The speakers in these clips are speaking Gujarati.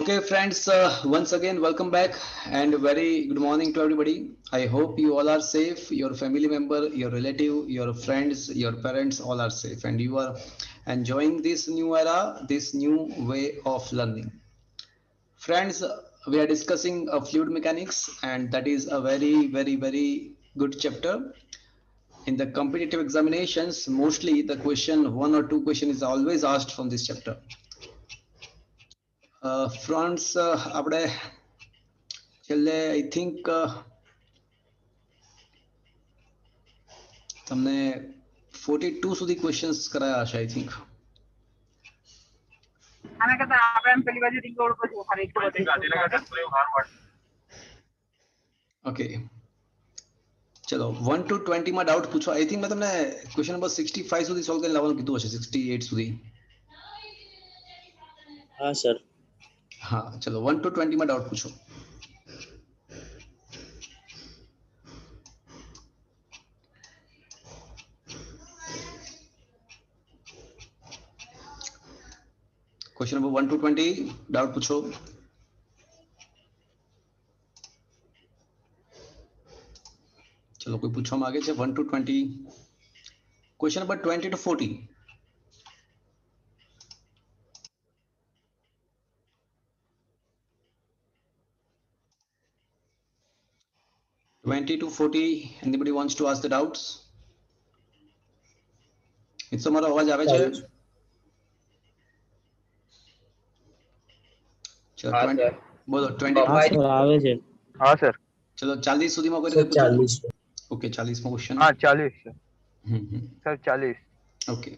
Okay, friends, once again, welcome back and very good morning to everybody. I hope you all are safe, your family member, your relative, your friends, your parents, all are safe, and you are enjoying this new era, this new way of learning. Friends, we are discussing fluid mechanics, and that is a very good chapter. In the competitive examinations, mostly the question, one or two question is always asked from this chapter. Friends, આપણે છેલ્લે આઈ થિંક તમને 42 સુધી ક્વેશ્ચન્સ કરાયા હશે આઈ થિંક. આના કરતા આપણે એમ પેલી બાજુ રિંગ રોડ પર જો ખાલી એટલું બધું ઓકે ચલો 1 to 20 માં ડાઉટ પૂછો. આઈ થિંક મેં તમને ક્વેશ્ચન નંબર 65 સુધી સોલ્વ કરી લાવવાનું કીધું હશે, 68 સુધી. હા સર. હા ચલો 1 to 20 માં ડાઉટ પૂછો. क्वेश्चन नंबर 1 to 20 डाउट पूछो. चलो कोई पूछवा मांगे छे 1 to 20. Question number 20 to 40. to 40. Anybody wants to ask the doubts? It's તમારો અવાજ આવે છે? ચલો 20 બોલો 20 હા સર આવે છે. हाँ सर. ચલો 40 સુધીમાં કોઈ સર રીતે પૂછો. 40. ઓકે 40 માં ક્વેશ્ચન. हाँ 40 सर. હમ सर 40. ઓકે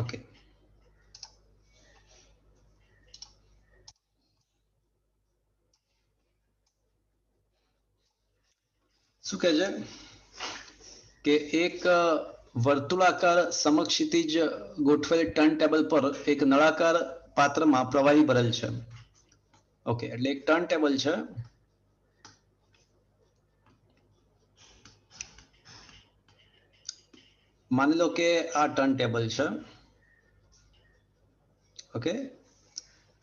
ઓકે શું કહે છે કે એક વર્તુળાકાર સમક્ષિતિજ ગોઠવેલ ટર્ન ટેબલ પર એક નળાકાર પાત્રમાં પ્રવાહી ભરેલ છે. ઓકે એટલે એક ટર્ન ટેબલ છે. માની લો કે આ ટર્ન ટેબલ છે. ઓકે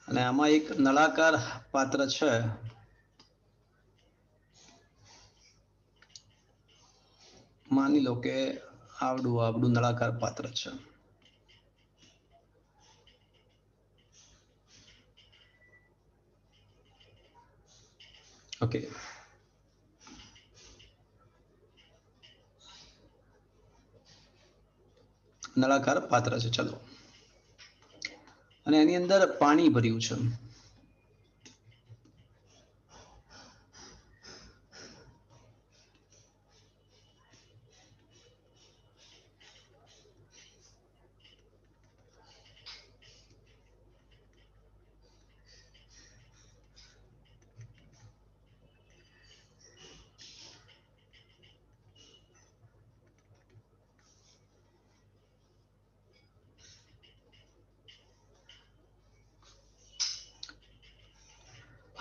અને આમાં એક નળાકાર પાત્ર છે. માની લો કે આવડું નળાકાર પાત્ર છે. ઓકે નળાકાર પાત્ર છે. ચલો અને એની અંદર પાણી ભર્યું છે.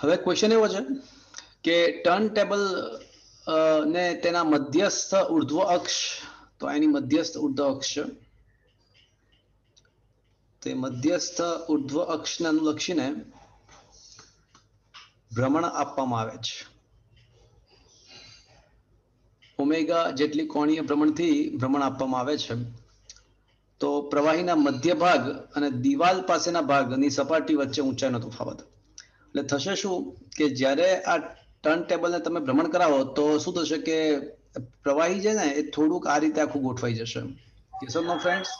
હવે ક્વેશ્ચન એવો છે કે ટર્ન ટેબલ ને તેના મધ્યસ્થ ઉર્ધ્વ અક્ષ, તો એની મધ્યસ્થ ઉર્ધ્વ અક્ષ છે. તે મધ્યસ્થ ઉર્ધ્વ અક્ષને અનુલક્ષીને ભ્રમણ આપવામાં આવે છે. ઓમેગા જેટલી કોણીય ભ્રમણથી ભ્રમણ આપવામાં આવે છે. તો પ્રવાહીના મધ્ય ભાગ અને દિવાલ પાસેના ભાગની સપાટી વચ્ચે ઊંચાઈનો તફાવત. એટલે થશે શું કે જ્યારે આ ટર્ન ટેબલને તમે ભ્રમણ કરાવો તો શું થશે કે પ્રવાહી છે ને એ થોડુંક આ રીતે આખું ગોઠવાઈ જશે. Yes or no friends?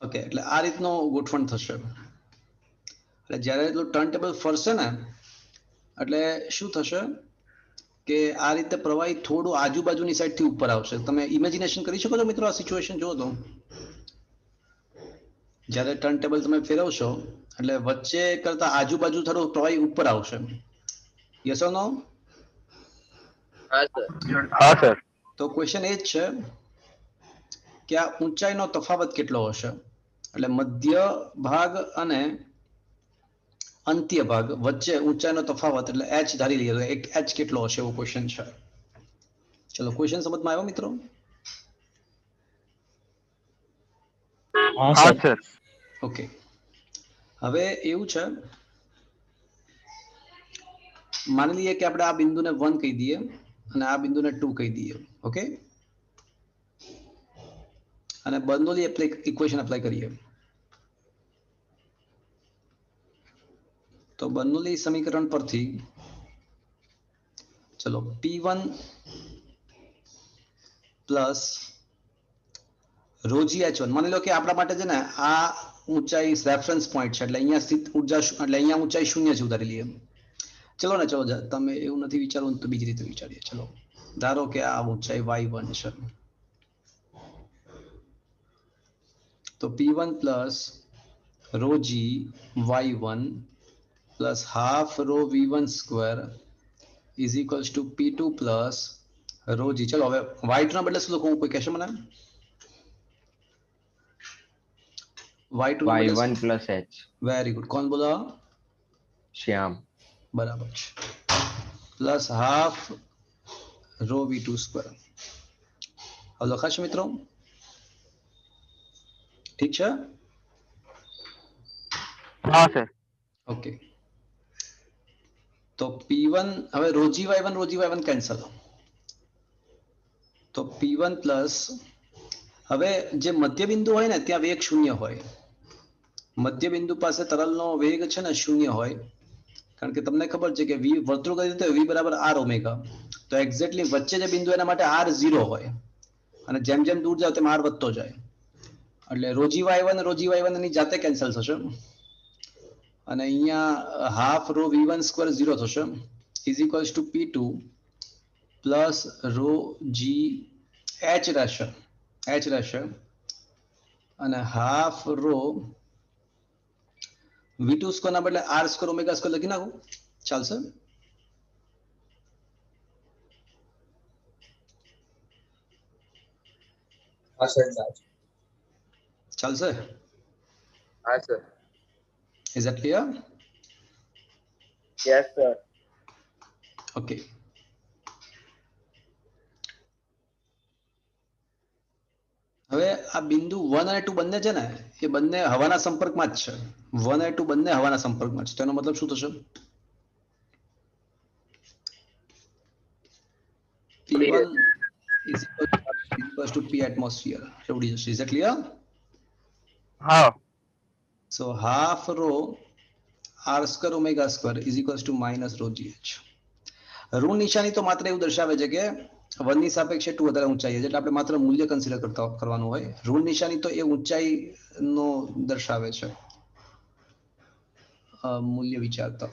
Okay એટલે આ રીતનો ગોઠવણ થશે. એટલે જ્યારે એટલું ટર્ન ટેબલ ફરશે ને એટલે શું થશે કે આ રીતે પ્રવાહી થોડું આજુબાજુની સાઈડથી ઉપર આવશે. તમે ઇમેજિનેશન કરી શકો છો મિત્રો આ સિચ્યુએશન જુઓ તો? જ્યારે ટર્ન ટેબલ તમે ફેરવશો એટલે વચ્ચે કરતા આજુબાજુ થોડું પ્રવાહી ઉપર આવશે. Yes or no? હા સર. हाँ सर. તો ક્વેશ્ચન એ જ છે કે આ ઊંચાઈનો તફાવત કેટલો હશે, એટલે મધ્ય ભાગ અને અંત્ય ભાગ વચ્ચે ઊંચાઈનો તફાવત એટલે h ધારી લઈએ તો એક h કેટલો હશે એવો ક્વેશ્ચન છે. ચલો ક્વેશ્ચન સમજમાં આવ્યો મિત્રો? હા સર. ઓકે, હવે એવું છે, માની લઈએ કે આપણે આ બિંદુને 1 કહી દઈએ અને આ બિંદુને 2 કહી દઈએ. ઓકે, અને બર્નોલી ઇક્વેશન એપ્લાય કરીએ તો બર્નોલી સમીકરણ પરથી ચલો P1 પ્લસ રોજી H1, માની લો કે આપણા માટે છે ને આ ઊંચાઈ રેફરન્સ પોઈન્ટ છે, એટલે અહીંયા સ્થિત ઊર્જા એટલે અહીંયા ઊંચાઈ 0 છે ઉધારી લઈએ. ચલો ને, ચલો તમે એવું નથી વિચારવું તો બીજી રીતે વિચારીએ. ચલો ધારો કે આ ઊંચાઈ y1 છે, તો P1 plus rho g y1 plus half rho v1 square is equals to P2 plus rho g. ચલો હવે y2 ના બદલે શું લખું, કોઈ કહેશે મને? y1 plus h. Very good, કોણ બોલો? શ્યામ. બરાબર છે, plus half row v2 square. હવે લખાશે મિત્રો? ઠીક છે. हाँ सर. ઓકે, તો P1 હવે રોજી y1 કેન્સલ, તો P1 પ્લસ હવે જે મધ્ય બિંદુ હોય ને ત્યાં વેગ 0 હોય. મધ્ય બિંદુ પાસે તરલનો વેગ છે ને 0 હોય, કારણ કે તમને ખબર છે કે v વર્તુળ કરી દીધું v બરાબર r ઓમેગા, તો એક્ઝેક્ટલી વચ્ચે જે બિંદુ એના માટે r 0 હોય, અને જેમ જેમ દૂર જાવ તેમ r વધતો જાય, એટલે રોજી y1 એની જાતે કેન્સલ થશે, અને અહીંયા હાફ રો v1 સ્ક્વેર 0 થશે is equals to P2 plus rho g h રહેશે અને હાફ રો v2 સ્ક્વેર ના બદલે r સ્ક્વેર ઓમેગા સ્ક્વેર લખી નાખું, ચાલશે? हाँ सर. ચાલશે? हाँ sir. Is that clear? Yes sir. Okay. હવે આ બિંદુ 1 અને 2 બંને છે ને એ બંને હવાના સંપર્કમાં જ છે. 1 અને 2 બંને હવાના સંપર્કમાં છે, તેનો મતલબ શું થશે? P1 is equals to P atmosphere. એવડી જશે. Is that clear? हाँ. So half rho r square omega square is equals to minus rho gh. ઋણ નિશાની તો માત્ર એવું દર્શાવે છે કે 1 ની સાપેક્ષે 2 વધારે ઊંચાઈ છે, એટલે આપણે માત્ર મૂલ્ય કન્સિડર કરવાનું હોય. ઋણ નિશાની તો એ ઊંચાઈ નો દર્શાવે છે, મૂલ્ય વિચારતા.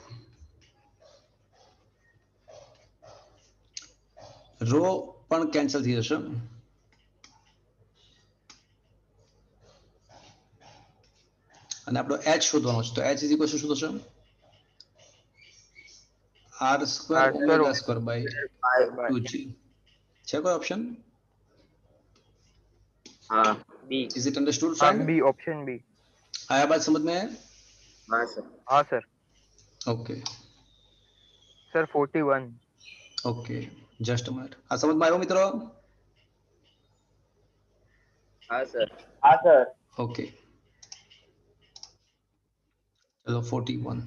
રો પણ કેન્સલ થઈ જશે, અને આપણો h શોધવાનો છે, તો h ઇઝ ઇક્વલ શું થશે? r square omega square by 2g. છે કોઈ ઓપ્શન? हाँ. B. इज इट अंडरस्टूड हाँ फ्रेंड? B, option B. आया बात समझ में? हाँ सर. हाँ sir. Okay sir 41. Okay, just a minute. આ સમજ માં આવ્યો મિત્રો? हाँ सर. हाँ सर. ओके चलो 41.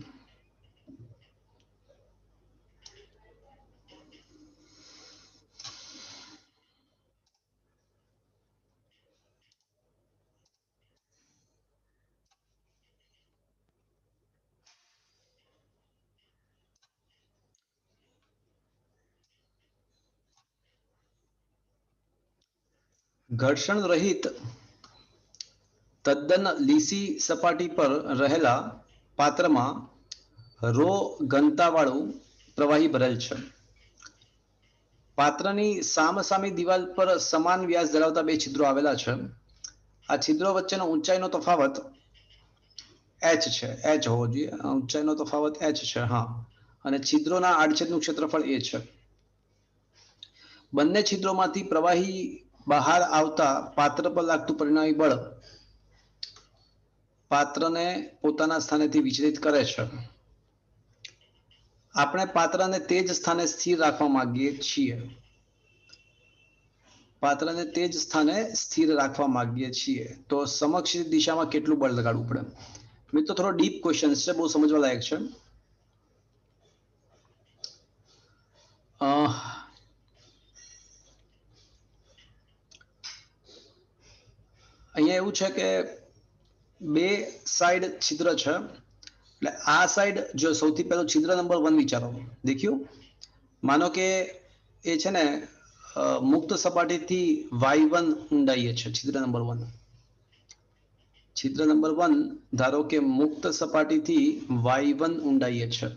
ઘર્ષણ રહિત તદ્દન લીસી સપાટી પર રહેલા પાત્રમાં રો ઘનતાવાળું પ્રવાહી ભરેલ છે. પાત્રની સામસામી દિવાલ પર સમાન વ્યાસ ધરાવતા બે છિદ્રો આવેલા છે. આ છિદ્રો વચ્ચેનો ઊંચાઈનો તફાવત h છે, h હોવો જોઈએ. ઊંચાઈનો તફાવત h છે, હા, અને છિદ્રોના આડછેદનું ક્ષેત્રફળ a છે. બંને છિદ્રોમાંથી પ્રવાહી બહાર આવતા પાત્ર પર લાગતું પરિણામી બળ પાત્રને પોતાના સ્થાનેથી વિચલિત કરે છે. આપણે પાત્રને તે જ સ્થાને સ્થિર રાખવા માંગીએ છીએ. પાત્રને તે જ સ્થાને સ્થિર રાખવા માંગીએ છીએ તો સમક્ષ દિશામાં કેટલું બળ લગાડવું પડે? મિત્રો થોડો ડીપ ક્વેશ્ચન છે, બહુ સમજવા લાયક છે. અહીંયા એવું છે કે બે સાઈડ છિદ્ર છે, એટલે આ સાઈડ જો સૌથી પહેલું છિદ્ર નંબર 1 વિચારો. દેખ્યું? માનો કે એ છે ને મુક્ત સપાટીથી y1 ઊંડાઈએ છે. છિદ્ર નંબર 1, છિદ્ર નંબર 1 ધારો કે મુક્ત સપાટીથી y1 ઊંડાઈએ છે.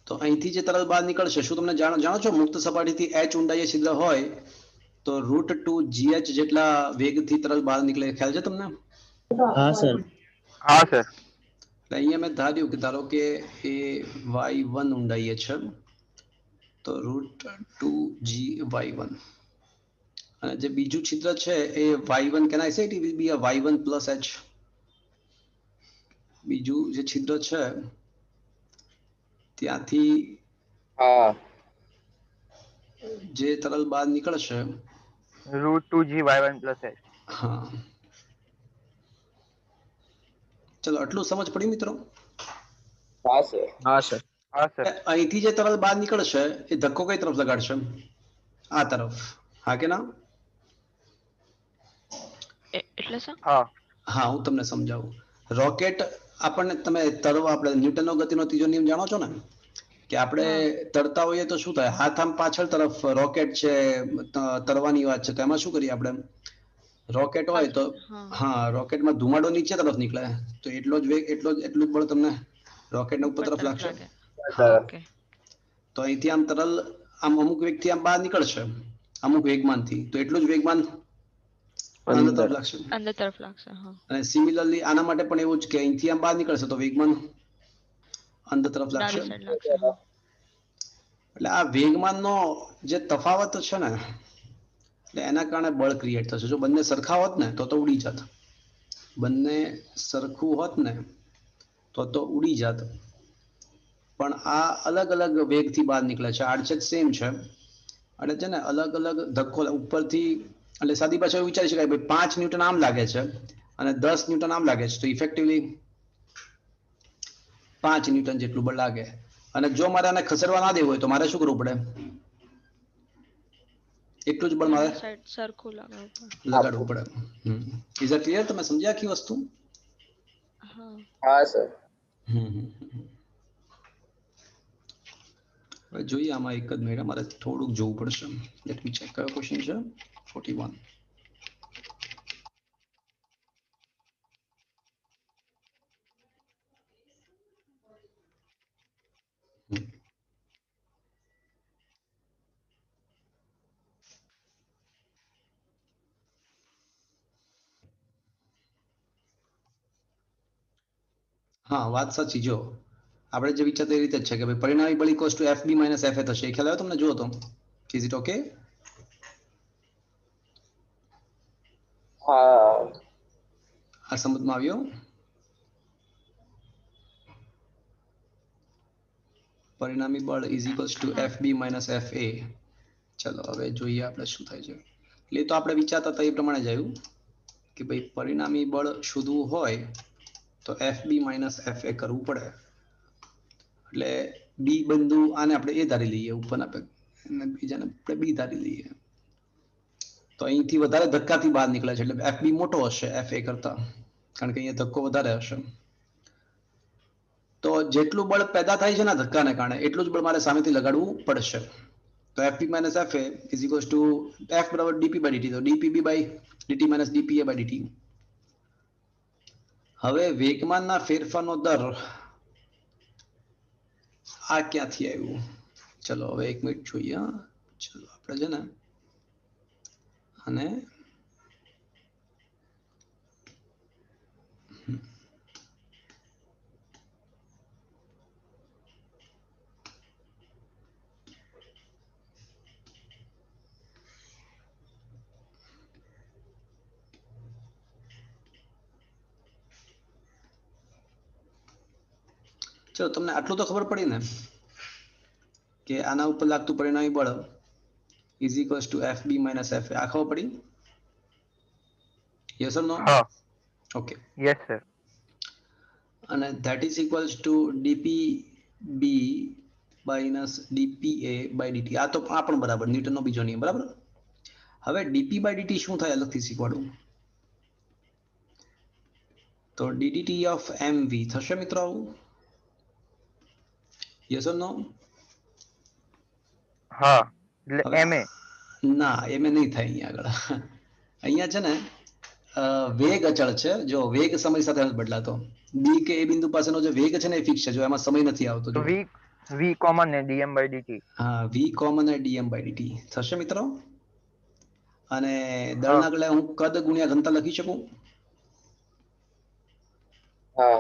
તો અહીંથી જે તરલ બહાર નીકળશે, શું તમને જાણો છો મુક્ત સપાટીથી h ઊંડાઈએ છિદ્ર હોય તો √2gh જેટલા વેગથી તરલ બહાર નીકળે, ખ્યાલ છે તમને? हाँ सर। हाँ सर। એટલે અહીંયા મેં ધાર્યું કે ધારો કે એ y1 ઊંડાઈએ છે તો √2gy1, અને જે બીજું છિદ્ર છે એ y1, can I say it will be a y1 plus h. બીજું જે છિદ્ર છે ત્યાંથી हाँ જે તરલ બહાર નીકળશે √2g y1 + h। હા, ચલો આટલું સમજ પડી મિત્રો? हाँ सर। हाँ सर। हाँ सर। અહીંથી જે તરલ બહાર નીકળશે એ ધક્કો કઈ તરફ લગાડશે? આ તરફ, હા કે ના? એટલે શું? हाँ। હા, હું તમને સમજાવું. રોકેટ આપણને, તમે તરવા, આપણે ન્યૂટનનો ગતિનો ત્રીજો નિયમ જાણો છો ને, કે આપણે તરતા હોઈએ તો શું થાય? હાથ આમ પાછળ તરફ, રોકેટ છે, તરવાની વાત છે, તો એમાં શું કરીએ આપણે? રોકેટ હોય તો હા, રોકેટમાં ધુમાડો નીચે તરફ નીકળે તો એટલો જ વેગ, એટલું જ બળ તમને રોકેટના ઉપર તરફ લાગશે. હા, ઓકે. તો અહીંથી આમ તરલ આમ અમુક વેગથી આમ બહાર નીકળશે, અમુક વેગમાનથી, તો એટલું જ વેગમાન અંદર તરફ લાગશે. અંદર તરફ લાગશે. હા. અને સિમિલરલી આના માટે પણ એવું જ કે અહીંથી આમ બહાર નીકળશે તો વેગમાન અંદર તરફ લાગશે. ડાબી સાઈડ લાગશે. હા. એટલે આ વેગમાનનો જે તફાવત છે ને, એટલે એના કારણે બળ ક્રિએટ થશે. જો બંને સરખા હોત ને તો ઉડી જાત. બંને સરખું હોત ને તો ઉડી જાત. પણ આ અલગ અલગ વેગથી બહાર નીકળે છે. આડછેદ સેમ છે, એટલે છે ને અલગ અલગ ધક્કો ઉપરથી. એટલે સાદી ભાષામાં વિચારી શકાય ભાઈ 5 ન્યૂટન આમ લાગે છે અને 10 ન્યૂટન આમ લાગે છે, તો ઇફેક્ટિવલી 5 ન્યૂટન જેટલું બળ લાગે. અને જો મારે આને ખસેડવા ના દેવું હોય તો મારે શું કરવું પડે? એટલું જ બળ મારે સરખું લગાડવું પડે. Is it clear? તમે સમજ્યા આખી વસ્તુ? हाँ सर। હવે જોઈએ આમાં એક જ મિનિટ, મારે થોડુંક જોવું પડશે. Let me check. કયો ક્વેશ્ચન છે? 41. હા, વાત સાચી. જો આપણે જે વિચારતા એ રીતે જ છે કે ભાઈ પરિણામી બળ ઇક્વલ્સ ટુ FB - FA થશે. એ ખ્યાલ આવ્યો તમને? જુઓ તો, ઇઝ ઇટ ઓકે? हाँ આ સમજમાં આવ્યો? પરિણામી બળ is equals two FB - FA. ચલો હવે જોઈએ આપણે શું થાય છે. એટલે તો આપણે વિચારતા હતા એ પ્રમાણે જ આવ્યું કે ભાઈ પરિણામી બળ શોધવું હોય તો FB - FA કરવું પડે. એટલે બી બિંદુ આને આપણે એ ધારી લઈએ, ઉપરના અને બીજાને આપણે બી ધારી લઈએ. તો અહીંથી વધારે ધક્કાથી બહાર નીકળે છે, એટલે FB મોટો હશે FA કરતા, કારણ કે અહીંયા ધક્કો વધારે હશે. તો જેટલું બળ પેદા થાય છે ને ધક્કાને કારણે, એટલું જ બળ મારે સામેથી લગાડવું પડશે. તો FB - FA is equals two F બરાબર dp/dt, તો dpb બાય dt - dpa/dt. હવે વેગમાનના ફેરફારનો દર આ ક્યાંથી આવ્યું? ચલો હવે એક મિનિટ જોઈએ. ચલો આપણે છે ને અને ચલો તમને આટલું તો ખબર પડી ને કે આના ઉપર લાગતું પરિણામી બળ is equals to F B minus F A. આ ખબર પડી? Yes or no? હા. ઓકે. Yes sir. અને that is equals to DP B minus DP A by DT. આ તો આ પણ બરાબર, ન્યૂટનનો બીજો નિયમ, બરાબર. હવે ડીપી બાય ડીટી શું થાય અલગથી શીખવાડું. તો ડીડીટી ઓફ એમ વી થશે મિત્રો આવું? Yes or no? હા એટલે હવે એમ એ. ના એમ એ નહીં થાય અહીંયા આગળ. અહીંયા છે ને વેગ અચળ છે. જો વેગ સમય સાથે નથી બદલાતો. બી કે એ બિંદુ પાસેનો જે વેગ છે ને એ ફિક્સ છે. જો એમાં સમય નથી આવતો. તો જો વી કોમન ને ડીએમ બાય ડીટી. હા, વી કોમન અને ડીએમ બાય ડીટી થશે મિત્રો. અને હા દળના આગળ હું કદ ગુણ્યા ઘનતા લખી શકું? હા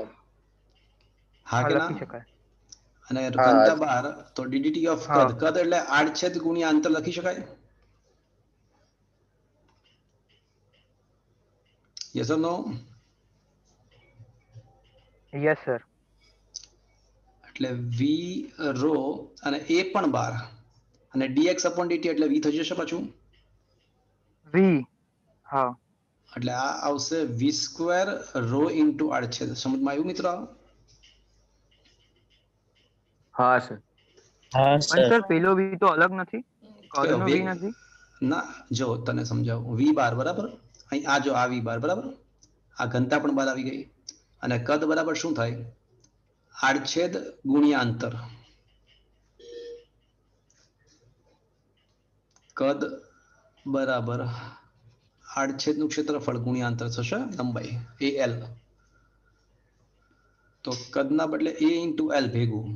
હા કે ના? લખી શકાય. અને હા ઘનતા બાર તો ડીડીટી ઓફ હા કદ. કદ એટલે આડછેદ ગુણ્યા અંતર લખી શકાય? Yes or no? Yes sir. એટલે વી રો અને એ પણ બાર અને ડીએક્સ અપોન ડીટી એટલે વી થઈ જશે પાછું. વી. હા એટલે આ આવશે વી સ્ક્વેર રો ઇન્ટુ આડછેદ. સમજમાં આવ્યું મિત્રો? હા સર. હા પણ સર. સર પેલો વી તો અલગ નથી, કયો કદનો વેગ? વી નથી. ના જો તને સમજાવું. વી બાર બરાબર, અહીં આ જો આ વી બાર બરાબર, આ ઘનતા પણ બાર આવી ગઈ અને કદ બરાબર શું થાય? આડછેદ ગુણ્યા અંતર. કદ બરાબર આડછેદનું ક્ષેત્રફળ ગુણ્યા અંતર થશે લંબાઈ એ એલ. તો કદના બદલે એ ઇન્ટુ એલ ભેગું.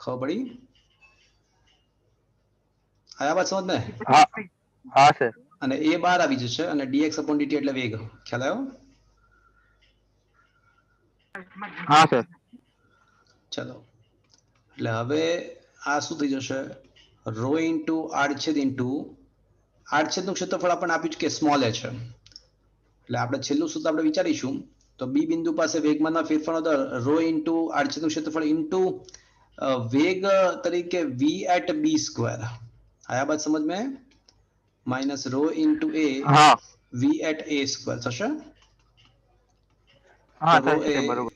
ખબર પડી? આયા વાત સમજ ને? હા હા સર. અને એ બાર આવી જશે અને ડીએક્સ અપોન ડીટી એટલે વેગ. ખ્યાલ આવ્યો? હા સર. ચલો એટલે હવે આ શું થઈ જશે? રો ઇન્ટુ આડછેદ ઇન્ટુ આડછેદનું ક્ષેત્રફળ આપણને આપ્યું છે કે સ્મોલ એ છે. એટલે આપણે છેલ્લું સૂત્ર આપણે વિચારીશું તો બી બિંદુ પાસે વેગમાનના ફેરફારનો દર રો ઇન્ટુ આડછેદનું ક્ષેત્રફળ ઇન્ટુ વેગ તરીકે વી એટ બી સ્ક્વેર. આયા બાત સમજ में? માઇનસ રો ઇન્ટુ એ હા વી એટ એ સ્ક્વેર થશે. હા તો રો એ થશે બરોબર.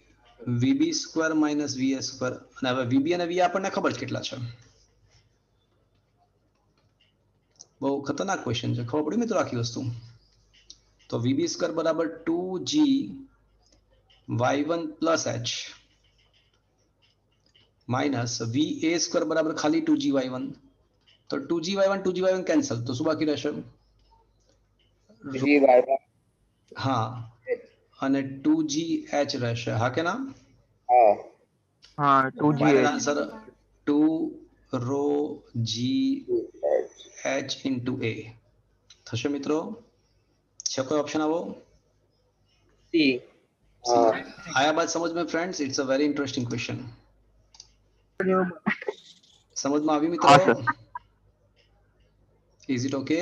વીબી સ્ક્વેર માઇનસ વીએ સ્ક્વેર. અને હવે વીબી અને વી આપણને ખબર છે કેટલા છે. બહુ ખતરનાક ક્વેશ્ચન છે. ખબર પડી મિત્રો આખી વસ્તુ? તો વીબી સ્ક્વેર બરાબર 2g y1 plus H minus V A square બરાબર ખાલી 2g y1. તો 2g y1 કેન્સલ. તો શું બાકી રહેશે? જી વાય હા, અને 2g h રહેશે. હા કે ના? હા હા 2G final H. Answer 2 rho g H into A થશે મિત્રો. છે કોઈ ઓપ્શન આવો? સી. સી. હા આયા બાદ સમજ में friends? It's a very interesting question. સમજમાં આવી મિત્રો? હા સર. Is it okay?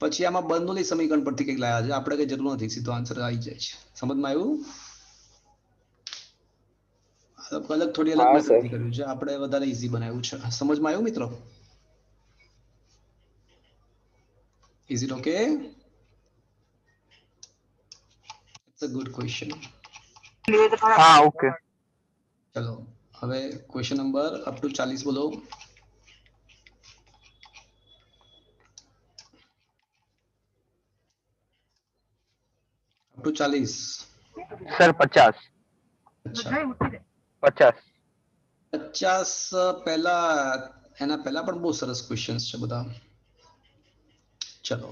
પછી આમાં બર્નોલી સમીકરણ પરથી કંઈક લાયા છે. આપણે કઈ જરૂર નથી, સીધો આન્સર આવી જાય છે. સમજમાં આવ્યું? અલગ થોડી અલગ હા સર. મેથડથી કર્યું છે. આપણે વધારે ઈઝી બનાવ્યું છે. સમજમાં આવ્યું મિત્રો? Is it okay? It's a good question. હા ઓકે. ચલો હવે ક્વેશ્ચન નંબર અપ ટુ 40 બોલો. Up to 40. સર 50. અચ્છા 50. 50 પહેલા એના પહેલા પણ બહુ સરસ ક્વેશ્ચન્સ છે બધા. ચલો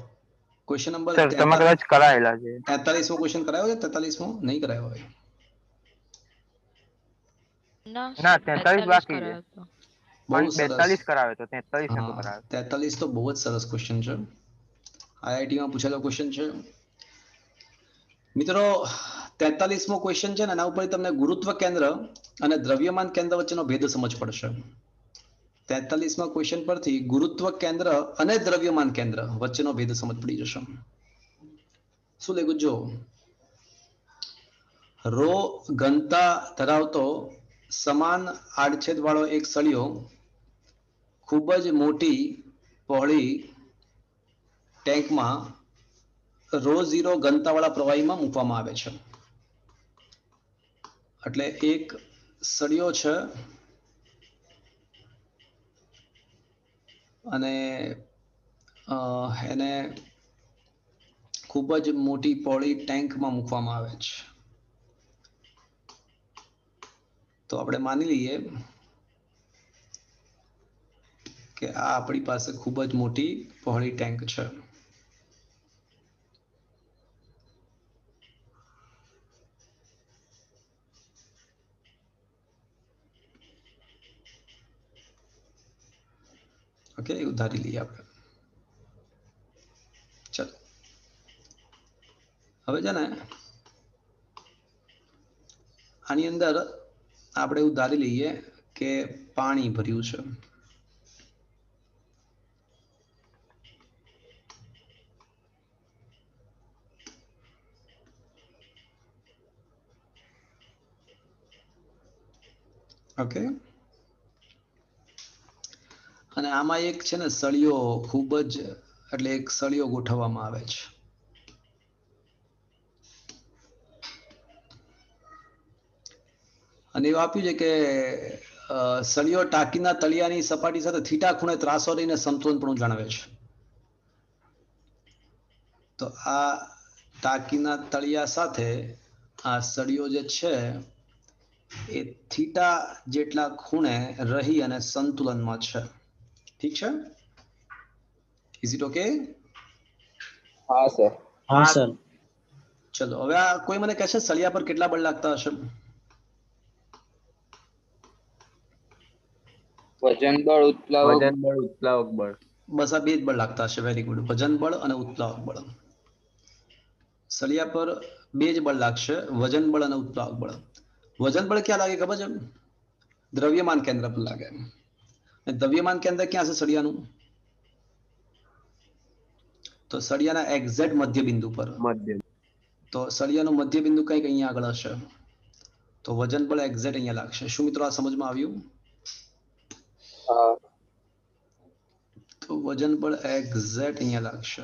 ક્વેશ્ચન નંબર સર તમે કદાચ કરાયેલા છે. 43મો ક્વેશ્ચન કરાયો છે? 43મો નહીં કરાયો હોય? ના ના સર 43 45 બાકી છે. કરાયો હતો. બહુ પણ સરસ. 42 કરાવે તો 43 નતો હા, કરાવ્યો. 43 તો બહુ જ સરસ ક્વેશ્ચન છે. આઈઆઈટીમાં પૂછેલો ક્વેશ્ચન છે મિત્રો. 43મો ક્વેશ્ચન છે ને એના ઉપર તમને ગુરુત્વ કેન્દ્ર અને દ્રવ્યમાન કેન્દ્ર વચ્ચેનો ભેદ સમજ પડશે. 43મા ક્વેશ્ચન પરથી ગુરુત્વ કેન્દ્ર અને દ્રવ્યમાન કેન્દ્ર વચ્ચેનો ભેદ સમજ પડી જશે. શું લેખું જો રો ઘનતા ધરાવતો સમાન આડછેદ વાળો એક સળિયો ખૂબ જ મોટી પહોળી ટેન્કમાં રો ઝીરો ઘનતાવાળા પ્રવાહીમાં મૂકવામાં આવે છે. એટલે એક સળિયો છે અને એને ખૂબ જ મોટી પહોળી ટેન્કમાં મૂકવામાં આવે છે. તો આપણે માની લઈએ કે આ આપણી પાસે ખૂબ જ મોટી પહોળી ટેન્ક છે. ઓકે, એવું ધારી લઈએ આપણે. ચલો હવે છે ને આની અંદર આપણે એવું ધારી લઈએ કે પાણી ભર્યું છે. ઓકે, અને આમાં એક છે ને સળિયો ખૂબ જ એટલે એક સળિયો ગોઠવવામાં આવે છે. અને એવું આપ્યું છે કે સળિયો ટાંકીના તળિયાની સપાટી સાથે થીટા ખૂણે ત્રાસો રહીને સમતોલપણું જાળવે છે. તો આ ટાંકીના તળિયા સાથે આ સળિયો જે છે એ થીટા જેટલા ખૂણે રહી અને સંતુલનમાં છે. ઠીક છે? Is it okay? હા સર. હા સર. ચલો હવે આ કોઈ મને કહેશે સળિયા પર કેટલા બળ લાગતા હશે? વજન બળ, ઉત્પ્લાવક વજન બળ, ઉત્પ્લાવક બળ. બસ આ બે જ બળ લાગતા હશે. Very good. વજન બળ અને ઉત્પ્લાવક બળ. સળિયા પર બે જ બળ લાગશે, વજન બળ અને ઉત્પ્લાવક બળ. વજન બળ ક્યાં લાગે ખબર છે? દ્રવ્યમાન કેન્દ્ર પર લાગે. દ્રવ્યમાન કેન્દ્ર ક્યાં છે સળિયાનું? તો સળિયાના એક્ઝેક્ટ મધ્ય બિંદુ પર. મધ્ય. તો સળિયાનું મધ્ય બિંદુ કંઈક અહીંયા આગળ હશે. તો વજન બળ એક્ઝેક્ટ અહીંયા લાગશે. શું મિત્રો આ સમજમાં આવ્યું? હા. તો વજન બળ એક્ઝેક્ટ અહીંયા લાગશે.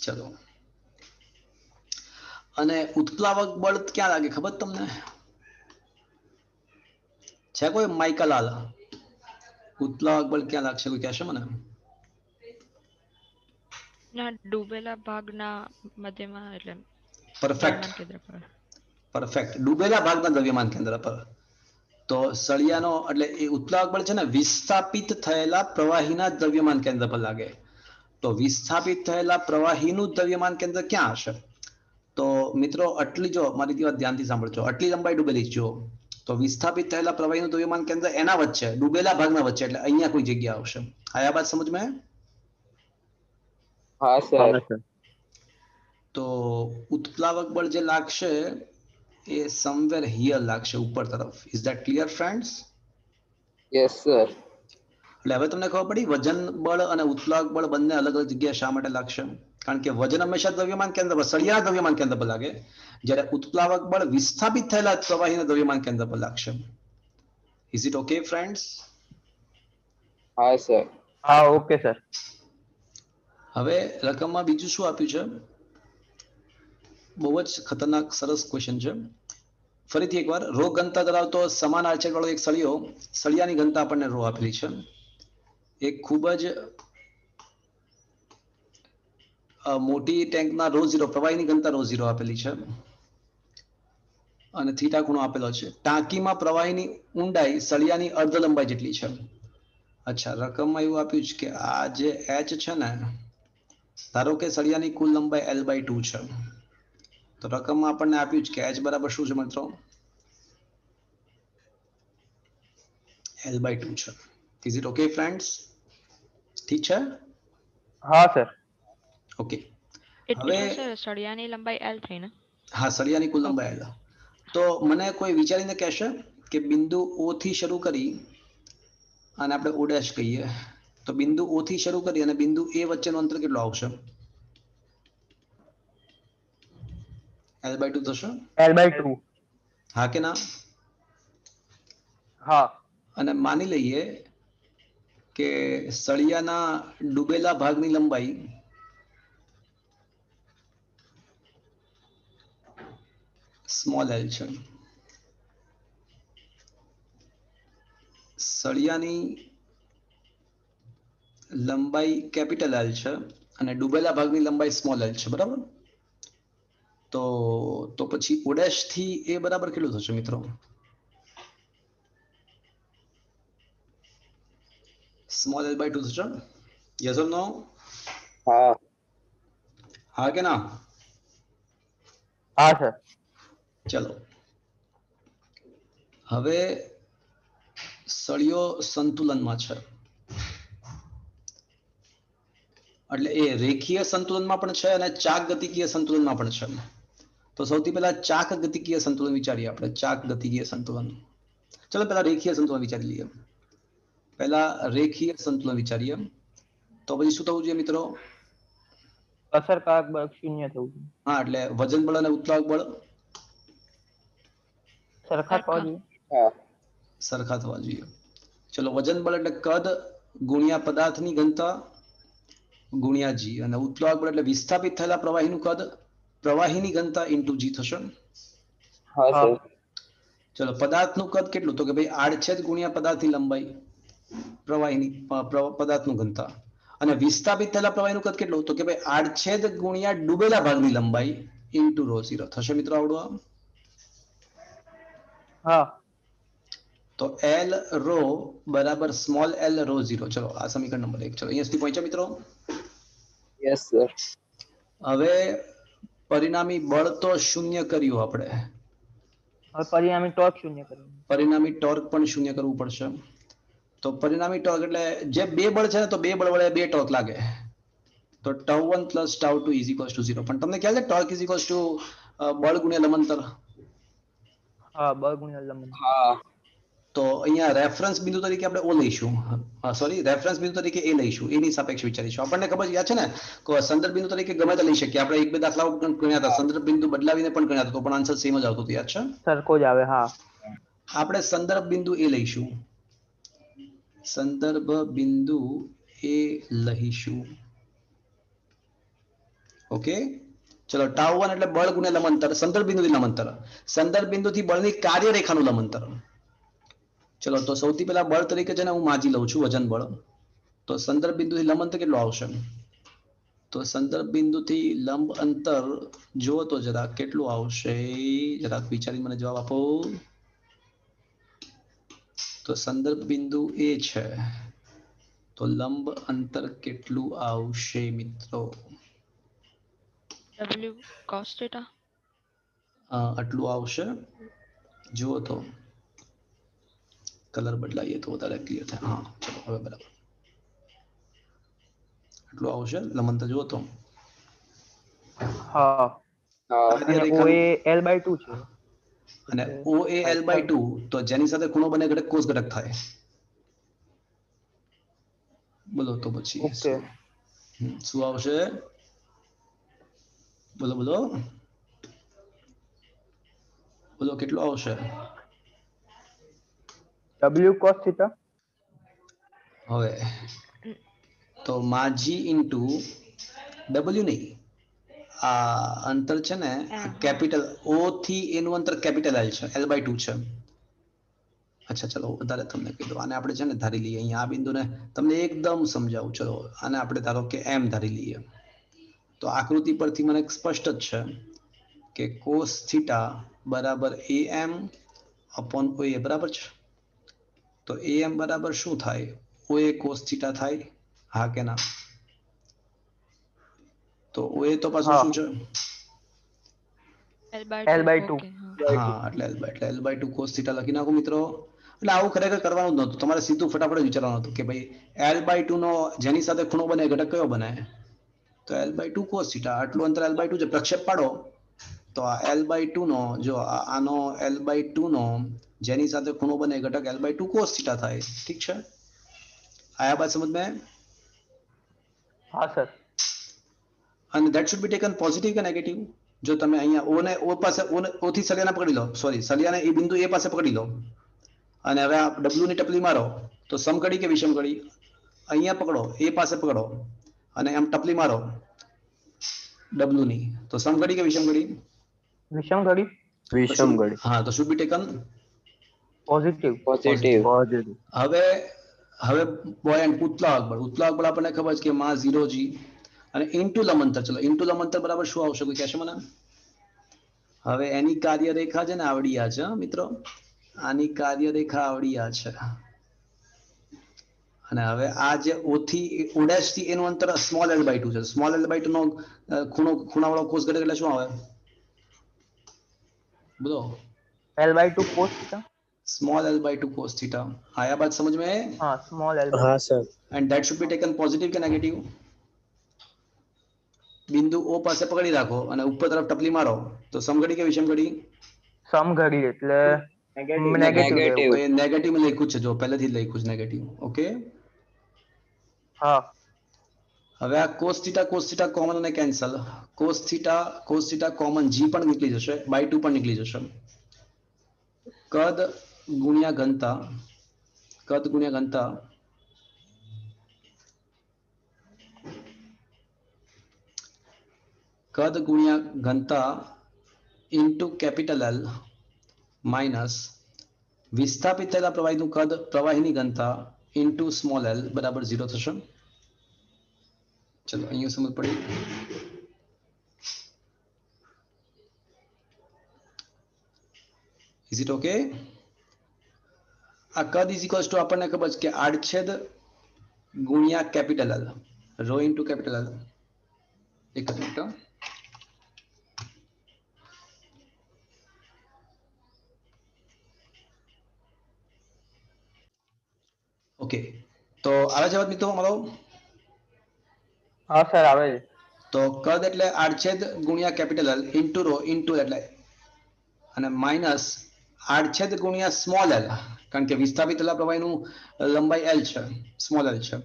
ચલો, અને ઉત્પ્લાવક બળ ક્યાં લાગે ખબર તમને? છે કોઈ માઇકલાલ? ઉત્પ્લાવક બળ ક્યાં લાગશે કોઈ કહેશે મને? ના, ડૂબેલા ભાગના મધ્યમાં એટલે પરફેક્ટ, દ્રવ્યમાન કેન્દ્ર પર. પરફેક્ટ. ડૂબેલા ભાગના દ્રવ્યમાન કેન્દ્ર પર. તો સળિયાનો એટલે એ ઉત્પ્લાવક બળ છે ને વિસ્થાપિત થયેલા પ્રવાહીના દ્રવ્યમાન કેન્દ્ર પર લાગે. તો વિસ્થાપિત થયેલા પ્રવાહીનું દ્રવ્યમાન કેન્દ્ર ક્યાં હશે? તો મિત્રો આટલી જો મારી વાત ધ્યાનથી સાંભળજો, આટલી લંબાઈ ડૂબેલી જો. તો વિસ્થાપિત થયેલા પ્રવાહીનું દ્રવ્યમાન કેન્દ્ર એના વચ્ચે, ડૂબેલા ભાગના વચ્ચે, એટલે અહીંયા કોઈ જગ્યા આવશે. આ વાત સમજ માં? હા સર. તો ઉત્પ્લાવક બળ જે લાગશે એ સમવેર હિયર લાગશે, ઉપર તરફ. Is that clear friends? Yes sir. એટલે હવે તમને ખબર પડી વજન બળ અને ઉત્પ્લાવક બળ બંને અલગ અલગ જગ્યાએ શા માટે લાગશે? કારણ કે વજન હંમેશા દ્રવ્યમાન કેન્દ્ર પર, સળિયાના દ્રવ્યમાન કેન્દ્ર પર લાગે, જ્યારે ઉત્પ્લાવક બળ વિસ્થાપિત થયેલા પ્રવાહીના દ્રવ્યમાન કેન્દ્ર પર લાગશે. Is it okay friends? હા સર. હા, ઓકે સર. હવે રકમમાં બીજું શું આપ્યું છે? બહુ જ ખતરનાક સરસ ક્વેશ્ચન છે. ફરીથી એકવાર, રો ઘનતા ધરાવતો સમાન આડછેદ વાળો એક સળિયો, સળિયાની ઘનતા આપણને રો આપેલી છે. એક ખૂબ જ મોટી ટેન્કના રો ઝીરો, પ્રવાહીની ઘનતા રો ઝીરો આપેલી છે અને થીટા ખૂણો આપેલો છે. ટાંકીમાં પ્રવાહીની ઊંડાઈ સળિયાની અર્ધ લંબાઈ જેટલી છે. અચ્છા, રકમમાં એવું આપ્યું છે કે આ જે એચ છે ને, ધારો કે સળિયાની કુલ લંબાઈ L/2 છે. તો રકમમાં આપણને આપ્યું છે કે h બરાબર શું છે મિત્રો? L/2 છે. Is it okay friends? ઠીક છે? હા સર. ઓકે. એટલે હવે સર સળિયાની લંબાઈ L થઈ ને? હા, સળિયાની કુલ લંબાઈ L. તો મને કોઈ વિચારીને કહેશે કે બિંદુ O થી શરૂ કરી અને આપણે O' કહીએ, તો બિંદુ O થી શરૂ કરી અને બિંદુ A વચ્ચેનું અંતર કેટલું આવશે? L/2 થશે, L/2. હા કે ના? हाँ અને માની લઈએ કે સળિયાના ડૂબેલા ભાગની લંબાઈ સ્મોલ એલ છે, સળિયાની લંબાઈ કેપિટલ એલ છે અને ડૂબેલા ભાગની લંબાઈ સ્મોલ એલ છે, બરાબર? તો પછી O' થી એ બરાબર કેટલું થશે મિત્રો? સ્મોલ L/2 થશે, યસ ઓર નો? हाँ હા કે ના? हाँ सर. ચલો હવે સળિયો સંતુલનમાં છે, એટલે એ રેખીય સંતુલનમાં પણ છે અને ચાક ગતિકીય સંતુલનમાં પણ છે. તો સૌથી પહેલા ચાક ગતિકીય સંતુલન વિચારીએ આપણે, ચાક ગતિકીય સંતુલન. ચલો પહેલા રેખીય સંતુલન વિચારી લઈએ. પહેલા રેખીય સંતુલન વિચારીએ તો પછી શું થવું જોઈએ મિત્રો? અસરકારક બળ શૂન્ય થવું જોઈએ. હા, એટલે વજન બળ અને ઉત્પ્લાવક બળ સરખા થવા જોઈએ. हाँ સરખા થવા જોઈએ. ચલો વજન બળ એટલે કદ ગુણ્યા પદાર્થની ઘનતા ગુણ્યા જી, અને ઉત્પ્લાવક બળ એટલે વિસ્થાપિત થયેલા પ્રવાહીનું કદ પ્રવાહીની ઘનતા ઇન્ટુ જી થશે. हाँ हाँ सर ચલો પદાર્થનું કદ કેટલું? તો કે ભાઈ આડછેદ ગુણ્યા પદાર્થની લંબાઈ પ્રવાહીની પદાર્થનું ઘનતા, અને વિસ્થાપિત થયેલા પ્રવાહીનું કદ કેટલું? તો કે ભાઈ આડછેદ ગુણ્યા ડૂબેલા ભાગની લંબાઈ ઇન્ટુ ρ0 થશે મિત્રો આવડું આ. हाँ તો L રો બરાબર સ્મોલ l ρ0. ચલો આ સમીકરણ નંબર 1. ચલો અહીંયા સુધી પહોંચ્યા મિત્રો? यस सर હવે પરિણામી બળ તો શૂન્ય કર્યું આપણે, હવે પરિણામી ટોર્ક શૂન્ય કરવું. પરિણામી ટોર્ક પણ શૂન્ય કરવું પડશે. તો પરિણામી ટોર્ક એટલે જે બે બળ છે ને, તો બે બળ વડે બે ટોર્ક લાગે. તો τ1 પ્લસ τ2 ઇઝ ઇક્વલ્સ ટુ 0. પણ તમને ખ્યાલ છે ટોર્ક ઇઝ ઇક્વલ્સ ટુ બળ ગુણ્યા લંબાંતર? હા બળ ગુણ્યા લંબાઈ. हाँ તો અહીંયા રેફરન્સ બિંદુ તરીકે આપણે ઓ લઈશું, સોરી રેફરન્સ બિંદુ તરીકે એ લઈશું, એની સાપેક્ષ વિચારીશું. આપણને ખબર યાદ છે ને કે સંદર્ભ બિંદુ તરીકે ગમે તે લઈ શકીએ આપણે. એક બે દાખલાઓ પણ ગણ્યા હતા, સંદર્ભ બિંદુ બદલાવીને પણ ગણ્યા હતા, તો પણ આન્સર સેમ જ આવતો હતો, યાદ છે? સરખો જ આવે. હા આપણે સંદર્ભ બિંદુ એ લઈશું, સંદર્ભ બિંદુ એ લઈશું. ઓકે, ચલો τ1 એટલે બળ ગુણ્યા લંબાંતર, સંદર્ભ બિંદુથી લંબાંતર, સંદર્ભ બિંદુથી બળની કાર્યરેખાનું લંબાંતર. ચલો તો સૌથી પહેલા બળ તરીકે છે ને હું માજી લઉં છું વજન બળ. તો સંદર્ભ બિંદુથી લંબ અંતર કેટલું આવશે? તો સંદર્ભ બિંદુથી લંબ અંતર જુઓ તો જરાક કેટલું આવશે, જરાક વિચારીને મને જવાબ આપો. તો સંદર્ભ બિંદુ એ છે, તો લંબ અંતર કેટલું આવશે મિત્રો? W cos theta. આટલું આવશે. જુઓ તો કલર બદલાઈએ તો વધારે ક્લિયર થાય. હા ચલો હવે બરાબર આટલું આવશે લંબ અંતર. જુઓ તો હા हाँ અને કાર્યરેખાનું OA L/2 છે. અને એટલે OA L/2, તો જેની સાથે ખૂણો બને ઘટક કોસ ઘટક થાય. બોલો તો પછી ઓકે. શું આવશે? બોલો બોલો બોલો કેટલું આવશે? W cos theta. હવે તો માજી ઇન્ટુ W નહીં, આ અંતર છે ને કેપિટલ O થી એનું અંતર કેપિટલ L છે, L/2 છે. અચ્છા ચલો વધારે તમને કીધું, આને આપણે છે ને ધારી લઈએ અહીંયા આ બિંદુને તમને એકદમ સમજાવું. ચલો આને આપણે ધારો કે M ધારી લઈએ. તો આકૃતિ પરથી મને સ્પષ્ટ જ છે કે કોસ થીટા બરાબર AM અપોન OA બરાબર છે. તો AM બરાબર શું થાય? OA કોસ થીટા થાય, હા કે ના? તો OA તો પાછું હા શું છે? L/2. L/2. Okay, હા. હા એટલે L/2 કોસ થીટા લખી નાખો મિત્રો. એટલે આવું ખરેખર કરવાનું જ નહોતું, તમારે સીધું ફટાફટ જ વિચારવાનું હતું કે ભાઈ L/2 નો જેની સાથે ખૂણો બને એ ઘટક કયો બને? તો L/2 કોસ થીટા. આટલું અંતર L/2 છે, પ્રક્ષેપ પાડો તો આ L/2 નો જો આનો L/2 નો જેની સાથે ખૂણો બને એ ઘટક L/2 કોસ થીટા થાય. ઠીક છે, આયા બાત સમજ में? હા sir. And that should be taken positive કે negative? જો તમે અહીંયા ઓ ને ઓ પાસે ઓ થી સળિયાને પકડી લો, સોરી સળિયાને એ બિંદુ એ પાસે પકડી લો અને હવે આ ડબલ્યુ ની ટપલી મારો તો સમઘડી કે વિષમઘડી? અહીંયા પકડો, એ પાસે પકડો અને એમ ટપલી મારો ડબલ્યુ ની, તો સમઘડી કે વિષમઘડી? વિષમ ઘડી વિષમ ઘડી. હા, તો should be taken positive. Positive. Positive. હવે હવે પોઈન્ટ ઉત્તલાક બળ, ઉત્તલાક બળ આપણને ખબર છે કે માં 0g અને ઇન્ટુ લંબંતર. ચલો ઇન્ટુ લંબંતર બરાબર શું આવશે, કોઈ કહેશે મને? હવે એની કાર્યરેખા છે ને આવડી આ છે હો મિત્રો, આની કાર્યરેખા આવડી આ છે અને હવે આ જે ઓ થી ઓ ડેશ થી એનું અંતર સ્મોલ l બાય 2 છે. સ્મોલ l બાય 2 નો ખૂણાવાળો કોષ ઘટક એટલે શું આવે બોલો? L/2 cos theta. Small l by 2 cos theta. आया बात समझ में? हाँ, small L/2. हाँ sir. And that should be taken positive के नेगेटिव? બિંદુ O પાસે પકડી રાખો અને ઉપર તરફ ટપલી મારો તો સમઘડી કે વિષમઘડી? સમઘડી એટલે નેગેટિવ. Negative. તો એ નેગેટિવ માં લખ્યું છે, જો પહેલેથી જ લખ્યું છે નેગેટિવ. ઓકે, હા, હવે આ cos થીટા કોમન અને cancel. cos theta common, g પણ નીકળી જશે, બાય 2 પણ નીકળી જશે. કદ ગુણ્યા ઘનતા, કદ ગુણ્યા ઘનતા કદ ગુણ્યા ઘનતા ઇન્ટુ કેપિટલ L માઇનસ વિસ્થાપિત થયેલા પ્રવાહીનું કદ પ્રવાહીની ઘનતા ઇન્ટુ સ્મોલ l બરાબર 0 થશે. ચલો અહીંયા સમજ પડી? Is it okay? આ કદ ઇઝ ઇક્વલ્સ ટુ આપણને ખબર છે કે આડછેદ ગુણ્યા capital L, rho into capital L. એક જ મિનિટ. ઓકે, તો આવે છે વાત મિત્રો મારો? હા સર આવે છે. તો કદ એટલે આડછેદ ગુણ્યા capital L into rho into એટલે અને માઇનસ આડછેદ ગુણ્યા સ્મોલ l, કારણ કે વિસ્થાપિત થયેલા પ્રવાહીનું લંબાઈ l છે, સ્મોલ l છે,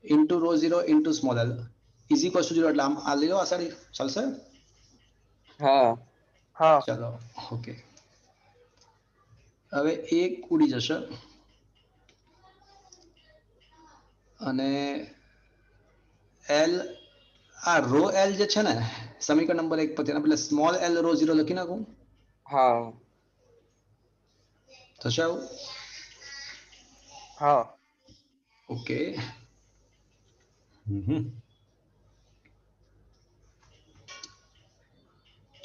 into rho 0 into small l is equal to 0. એટલે આમ આ લઈ લો, આ સાડી ચાલશે? हाँ. હા, ચલો ઓકે. હવે એક ઉડી જશે અને l, આ રો l જે છે ને સમીકરણ નંબર 1 પર તેના બદલે સ્મોલ l રો 0 લખી નાખું, हाँ. થશે આવું? હા, ઓકે.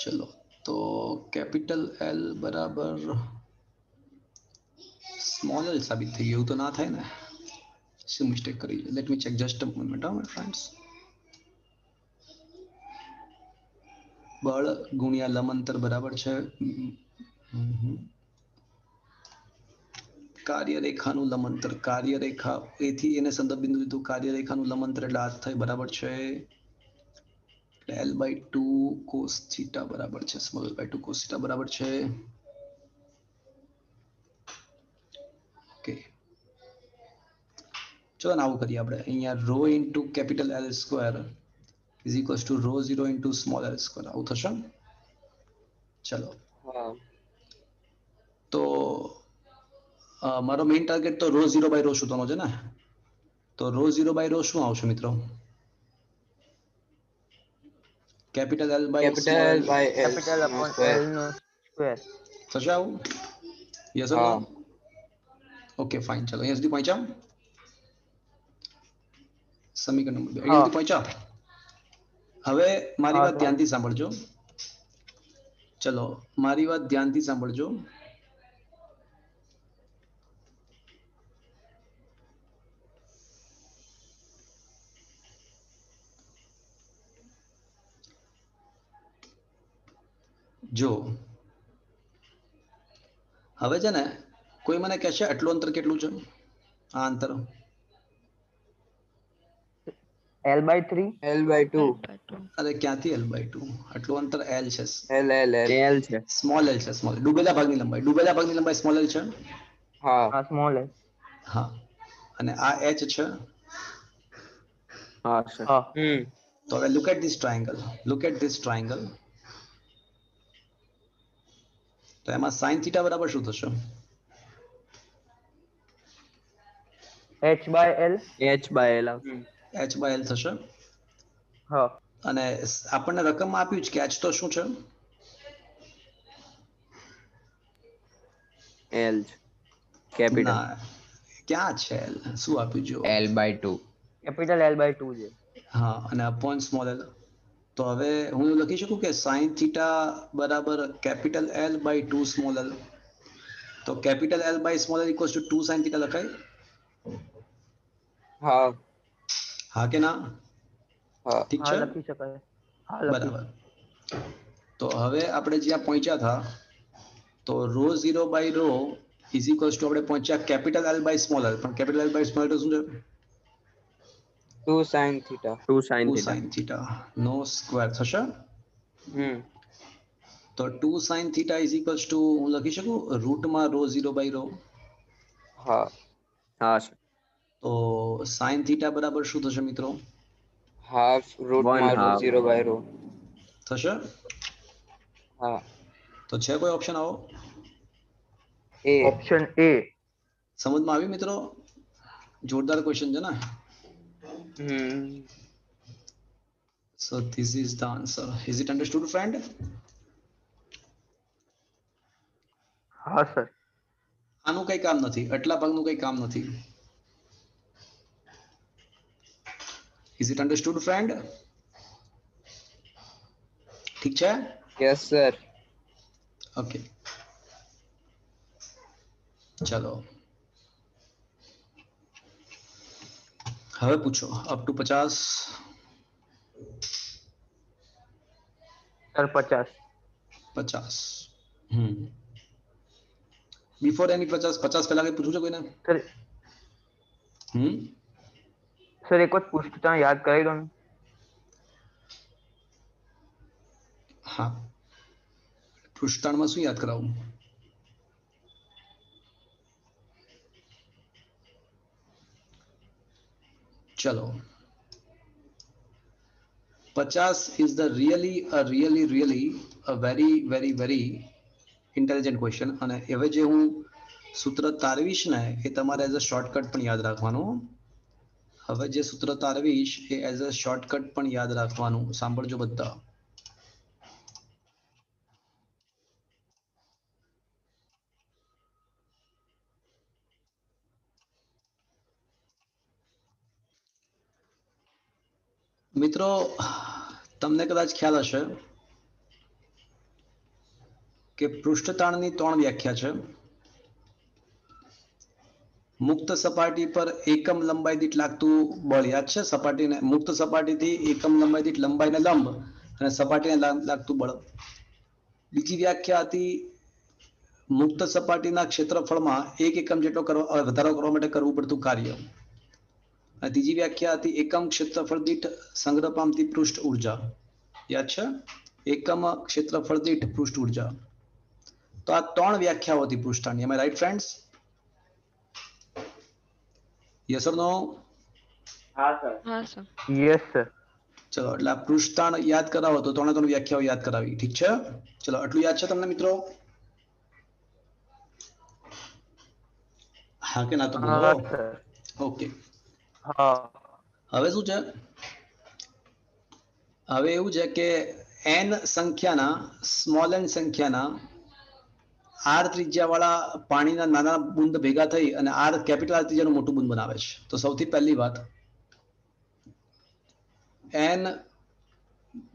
ચલો તો કેપિટલ L બરાબર સ્મોલ l સાબિત થઈ ગયું, એવું તો ના થાય ને? શું મિસ્ટેક કરી? Let me check just a moment my friends. બળ ગુણ્યા લંબ અંતર બરાબર છે કાર્યરેખાનું લંબ અંતર, કાર્યરેખા એથી એને સંદર્ભ બિંદુ લીધું, કાર્યરેખાનું લંબ અંતર એટલે આ થાય બરાબર છે l by 2 cos theta બરાબર છે, small l by 2 cos theta બરાબર છે. ઓકે, ચલો ને આવું કરીએ આપણે. અહીંયા rho into capital L square is equals to rho 0 into small l square, આવું થશે. ચલો हाँ. તો મારો મેઇન ટાર્ગેટ તો રો 0 બાય રો શોધવાનો છે ને, તો રો 0 બાય રો શું આવશે મિત્રો? Capital L by Capital by L. Capital no upon square. L નો સ્ક્વેર. થશે આવું? Yes or no? हाँ. Okay fine. ચલો અહીંયા સુધી પહોંચ્યા? સમીકરણ નંબર 2 હા. અહીંયા સુધી પહોંચ્યા? હવે મારી હા, વાત સર. ધ્યાનથી સાંભળજો. ચલો મારી વાત ધ્યાનથી સાંભળજો. જો હવે છે ને કોઈ મને કહેશે આટલું અંતર કેટલું છે? આ અંતર L/3. L by 2. અરે ક્યાંથી l by 2? આટલું અંતર l છે, L. L છે. સ્મોલ l છે, સ્મોલ. ડૂબેલા ભાગની લંબાઈ સ્મોલ l છે. हाँ. હા, સ્મોલ L. હા, અને આ h છે. હા સર. હા, हम्म. તો હવે look at this triangle, look at this triangle. તો એમાં સાઇન થીટા બરાબર શું થશે? h/l. h/l આવશે. h/l થશે. હા. અને આપણને રકમમાં આપ્યું છે કે h તો શું છે? l છે કેપિટલ. ના, ક્યાં છે L? શું આપ્યું જો? l/2. કેપિટલ L/2 છે. હા, અને અપોન સ્મોલ l. તો હવે હું એવું લખી શકું કે સાઇન થીટા બરાબર કેપિટલ L/2 સ્મોલ l. તો કેપિટલ L/સ્મોલ l equals to 2 sine theta લખાય? હા હા કે ના? હા ઠીક હા છે, લખી શકાય. હા લખી. બરાબર. તો હવે આપણે જ્યાં પહોંચ્યા હતા, તો રો 0/રો ઇઝ ઇક્વલ્સ ટુ આપણે પહોંચ્યા કેપિટલ L/સ્મોલ l. પણ કેપિટલ L/સ્મોલ l તો શું છે? 2 sin theta. 2 sin 2 theta. Sine theta નો સ્ક્વેર થશે. તો 2 sine theta is equals two હું લખી શકું રૂટમાં રો 0/રો. હા હા સર. તો સાઇન થીટા બરાબર શું થશે મિત્રો? હાફ રૂટ 1 માં રો half. 0/રો. થશે. હા તો છે કોઈ ઓપ્શન આવો? એ ઓપ્શન A. સમજમાં આવ્યું મિત્રો? જોરદાર ક્વેશ્ચન છે ને? So this is the answer. Is it understood friend? હા સર. આનું કઈ કામ નથી, આટલા ભાગનું કઈ કામ નથી. Is it understood friend? ઠીક છે. Yes sir. ઓકે, ચલો હવે પૂછો અપ ટુ 50. સર 50. 50. બિફોર એની 50 પહેલા કઈ પૂછવું છે કોઈને? સર હમ સર એક વખત પુસ્તક યાદ કરાવી દો ને. હા, પૃષ્ઠાળમાં શું યાદ કરાવું? ચલો, 50 is the really a very intelligent question. અને હવે જે હું સૂત્ર તારવીશ ને એ તમારે એઝ અ શોર્ટકટ પણ યાદ રાખવાનું. હવે જે સૂત્ર તારવીશ એ એઝ અ શોર્ટકટ પણ યાદ રાખવાનું. સાંભળજો બધા. મિત્રો, તમને કદાચ ખ્યાલ હશે કે પૃષ્ઠતાણની 3 વ્યાખ્યા છે. મુક્ત સપાટી પર એકમ લંબાઈ દીઠ લાગતું બળ યાદ છે? સપાટીને મુક્ત સપાટીથી એકમ લંબાઈ દીઠ લંબાઈને લંબ અને સપાટીને લાગતું બળ. બીજી વ્યાખ્યા હતી મુક્ત સપાટીના ક્ષેત્રફળમાં 1 એકમ જેટલો વધારો કરવા માટે કરવું પડતું કાર્ય. અને ત્રીજી વ્યાખ્યા હતી એકમ ક્ષેત્રફળ દીઠ સંગ્રહ પામતી પૃષ્ઠ ઉર્જા. યાદ છે? એકમ ક્ષેત્રફળ દીઠ પૃષ્ઠ ઉર્જા. તો આ 3 વ્યાખ્યાઓ હતી પૃષ્ઠાની. એમ right friends? Yes or no? હા સર. Yes sir. ચલો, એટલે આ પૃષ્ઠતાણ યાદ કરાવો તો 3 વ્યાખ્યાઓ યાદ કરાવી. ઠીક છે? ચલો, આટલું યાદ છે તમને મિત્રો? હા કે ના તો બોલો. હા સર. ઓકે, હા. હવે શું છે? હવે એવું છે કે n સંખ્યાના સ્મોલ n સંખ્યાના r ત્રિજ્યા વાળા પાણીના નાના બુંદ ભેગા થઈ અને r કેપિટલ r ત્રિજ્યાનું મોટું બુંદ બનાવે છે. તો સૌથી પહેલી વાત, n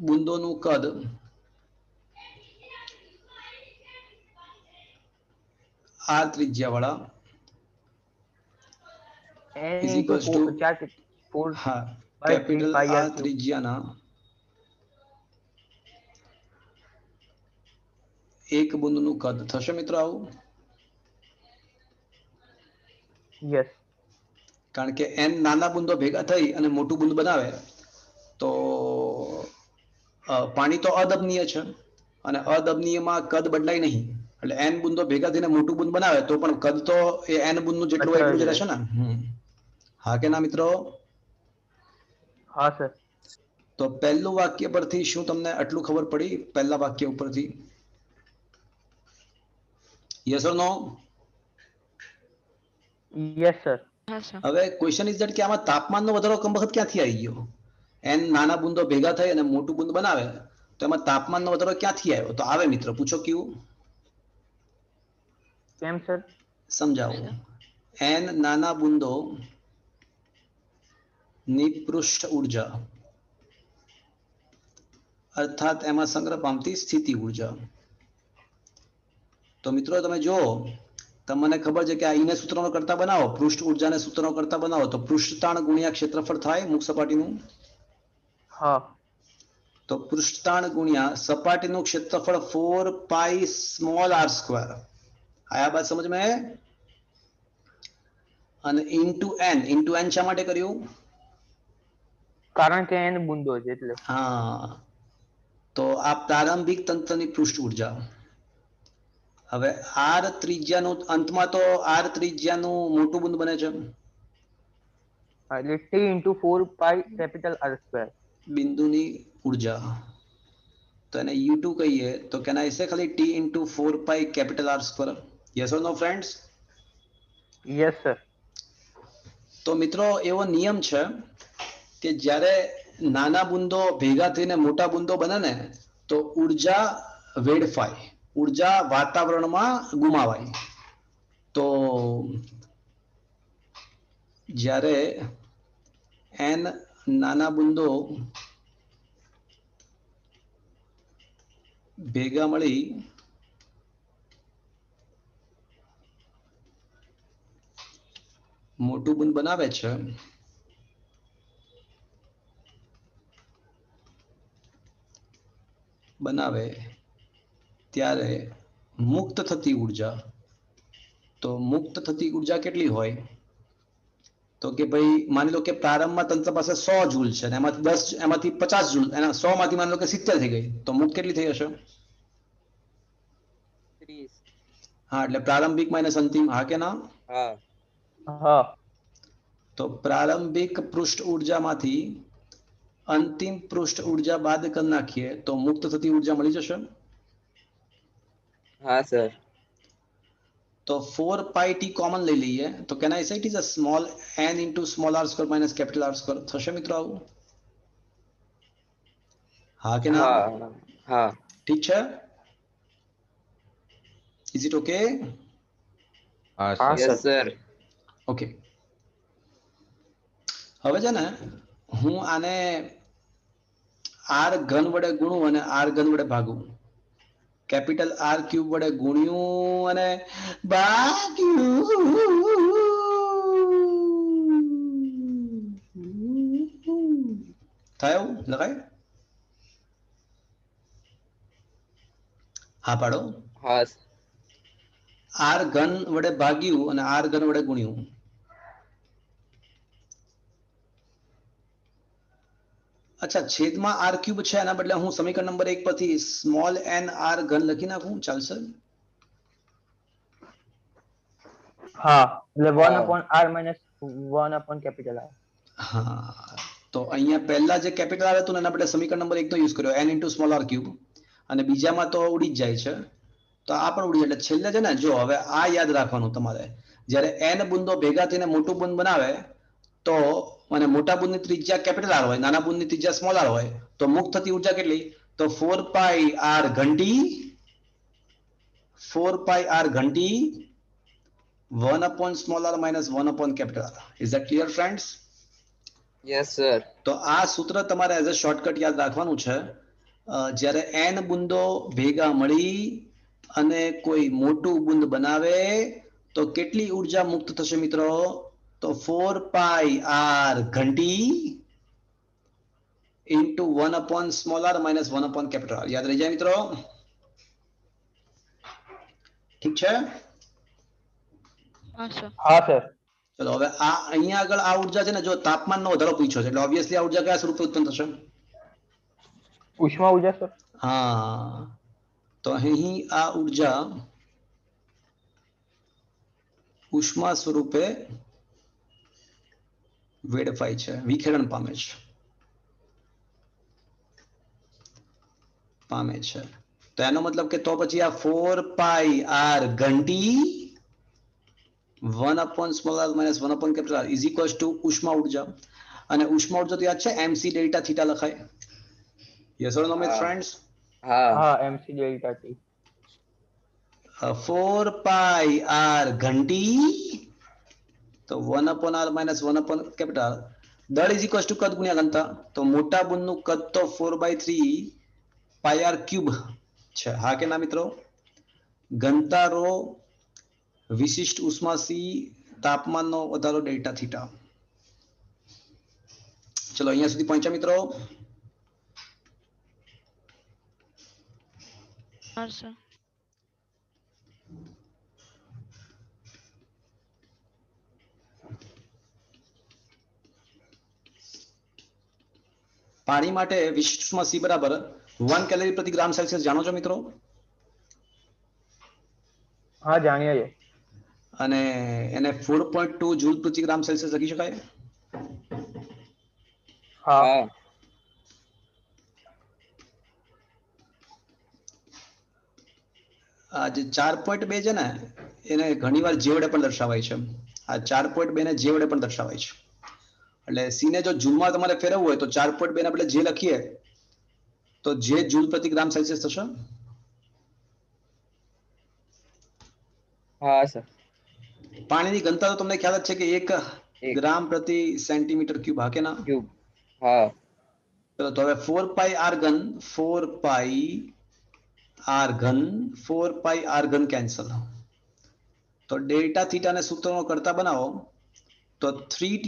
બુંદોનું કદ r ત્રિજ્યા વાળા n is into equals to 4 હા by 3 capital pi r r cube. ત્રિજ્યાના એક બુંદનું કદ થશે મિત્રો આવું. યસ. કારણ કે n નાના બુંદો ભેગા થઈ અને મોટું બુંદ બનાવે તો પાણી તો અદબનીય છે અને અદબનીયમાં કદ બદલાય નહીં. એટલે n બુંદો ભેગા થઈને મોટું બુંદ બનાવે તો પણ કદ તો એ n બુંદનું જેટલું હોય એટલું જ રહેશે ને. હા કે ના મિત્રો? હા સર. તો પહેલું વાક્ય પરથી શું તમને આટલું ખબર પડી? પહેલા વાક્ય ઉપરથી yes or no? Yes sir. હા સર. હવે ક્વેશ્ચન ઇઝ દેટ કે આમાં તાપમાનનો વધારો કમ વખત ક્યાંથી આવી ગયો? એન નાના બુંદો ભેગા થઈ અને મોટું બુંદ બનાવે તો એમાં તાપમાનનો વધારો ક્યાંથી આવ્યો? તો આવે મિત્ર, પૂછો કેવું? કેમ સર? સમજાવો. એન નાના બુંદો ની પૃષ્ઠ ઉર્જા અર્થાત એમાં સંગ્રહ પામતી સ્થિતિ ઉર્જા. તો મિત્રો તમે જો, તમને ખબર છે કે આ ઈને સૂત્રનો કરતા બનાવો, પૃષ્ઠ ઉર્જાને સૂત્રનો કરતા બનાવો તો પૃષ્ઠતાણ ગુણ્યા ક્ષેત્રફળ થાય મુખ સપાટીનું. હા. તો પૃષ્ઠતાણ ગુણ્યા સપાટીનું ક્ષેત્રફળ 4 પાઈ સ્મોલ r સ્ક્વેર. આયા બાત સમજ में? અને ઇન્ટુ n શા માટે કર્યું? કારણ કે n બુંદો છે એટલે. હા, તો આ પ્રારંભિક તંત્રની પૃષ્ઠ ઉર્જા. હવે r ત્રિજ્યાનું અંતમાં તો r ત્રિજ્યાનું મોટું બુંદ બને છે એટલે t into 4 pi capital R square. બિંદુની ઉર્જા. તો એને u2 કહીએ તો કેન આઈ સે ખાલી t into 4 pi capital R square? Yes or no friends? Yes sir. તો મિત્રો એવો નિયમ છે કે જ્યારે નાના બુંદો ભેગા થઈને મોટા બુંદો બને ને તો ઉર્જા વેડફાય, ઉર્જા વાતાવરણમાં ગુમાવાય. તો જ્યારે n નાના બુંદો ભેગા મળી મોટું બુંદ બનાવે છે ત્યારે મુક્ત થતી ઉર્જા, તો મુક્ત થતી ઉર્જા કેટલી હોય? તો કે ભાઈ માની લો કે પ્રારંભમાં તંત્ર પાસે 100 જૂલ છે અને એમાંથી 50 જૂલ, એના 100 માંથી માની લો કે 70 થઈ ગઈ, તો મુક્ત કેટલી થઈ હશે? 30. હા, એટલે પ્રારંભિક માઇનસ અંતિમ. હા કે ના? હા. હા. તો પ્રારંભિક પૃષ્ઠ ઉર્જામાંથી અંતિમ પૃષ્ઠ ઉર્જા બાદ કરી નાખીએ તો મુક્ત થતી ઉર્જા મળી જશે. હા સર. તો 4 pi t કોમન લઈ લઈએ તો કેન આઈ સે it is a small n into small r square minus capital R square થશે મિત્રો આવું? હા કે ના? હા. હા. ઠીક છે? Is it okay? હા હા sir. Yes sir. Sir. Okay. હવે છે ને હું આને r ઘન વડે ગુણું અને r ઘન વડે ભાગું, કેપિટલ R ક્યુબ વડે ગુણ્યું અને ભાગ્યું થયું લગાય? હા પાડો. હા. r ઘન વડે ભાગ્યું અને r ઘન વડે ગુણ્યું. અચ્છા, છેદમાં r ક્યુબ છે એના બદલે હું સમીકરણ નંબર 1 પરથી સ્મોલ n r ઘન લખી નાખું, ચાલશે? હા, એટલે 1 હા. upon r minus 1 upon capital R. હા, તો અહીંયા પહેલા જે કેપિટલ R હતું ને એના બદલે સમીકરણ નંબર 1 નો યુઝ કર્યો, n into small r cube, અને બીજામાં તો ઉડી જ જાય છે તો આ પણ ઉડી. એટલે છેલ્લે છે ને જો હવે આ યાદ રાખવાનું તમારે, જ્યારે n બુંદો ભેગા થઈને મોટું બુંદ બનાવે તો અને મોટા બુંદની ત્રિજ્યા કેપિટલ R હોય, નાના બુંદની ત્રિજ્યા સ્મોલ r હોય, તો મુક્ત થતી ઉર્જા કેટલી? તો 4 pi r ઘંટી, 4 pi r ઘંટી 1 upon small r minus 1 upon capital R. Is that clear friends? Yes sir. તો આ સૂત્ર તમારે એઝ અ શોર્ટકટ યાદ રાખવાનું છે. જ્યારે n બુંદો ભેગા મળી અને કોઈ મોટું બુંદ બનાવે તો કેટલી ઉર્જા મુક્ત થશે મિત્રો? તો 4 pi r ઘંટી into 1 upon small r minus 1 upon capital R. યાદ રહી જાય મિત્રો? ઠીક છે? હા સર. હા સર. ચલો હવે આ અહીંયા આગળ આ ઉર્જા છે ને, જો તાપમાનનો વધારો પૂછ્યો છે એટલે ઓબ્વિયસલી આ ઉર્જા કયા સ્વરૂપે ઉત્પન્ન થશે? ઉષ્મા ઉર્જા સર. હા, તો અહીં આ ઉર્જા ઉષ્મા સ્વરૂપે વેડફાય છે, વિખેરણ પામે છે. તો એનો મતલબ કે તો પછી આ 4 પાઈ આર ઘંટી 1 upon small r minus 1 upon capital R is equals to ઉષ્મા ઉર્જા. અને ઉષ્મા ઉર્જા તો યાદ છે mc ડેલ્ટા થીટા લખાય. Yes or no my friends? હા હા mc delta t 4 pi R ઘંટી તો 1 upon r minus 1 upon capital દળ is equals to કદ ગુણ્યા ઘનતા. તો મોટા બુંદનું કદ તો 4/3 પાઈ આર ક્યુબ છે. હા કે ના મિત્રો? ઘનતા રો, વિશિષ્ટ ઉષ્મા સી, તાપમાનનો વધારો ડેલ્ટા થીટા. ચલો અહીંયા સુધી પહોંચ્યા મિત્રો? હા સર. પાણી માટે વિશિષ્ટ ઉષ્મા સી બરાબર 1 કેલરી પ્રતિ ગ્રામ સેલ્સિયસ. જાણો છો મિત્રો? હા જાણીએ છીએ. અને એને 4.2 જૂલ પ્રતિ ગ્રામ સેલ્સિયસ લખી શકાય. હા હા આ જે 4.2 છે ને એને ઘણીવાર જે વડે પણ દર્શાવાય છે. આ 4.2 ને જે વડે પણ દર્શાવાય છે. એટલે સી ને જો જૂલમાં તમારે ફેરવવું હોય તો 4.2 ને આપણે જે લખીએ તો જે જૂલ પ્રતિ ગ્રામ સેલ્સિયસ થશે. હા સર. પાણીની ઘનતા તો તમને ખ્યાલ જ છે કે 1 એક ગ્રામ પ્રતિ સેન્ટીમીટર ક્યુબ. હા કે ના? ક્યુબ. હા ચલો તો હવે 4 પાઈ આર ઘન 4 પાઈ આર ઘન 4 પાઈ આર ઘન કેન્સલ. તો ડેલ્ટા થીટા ને સૂત્રનો કરતા બનાવો તો 3t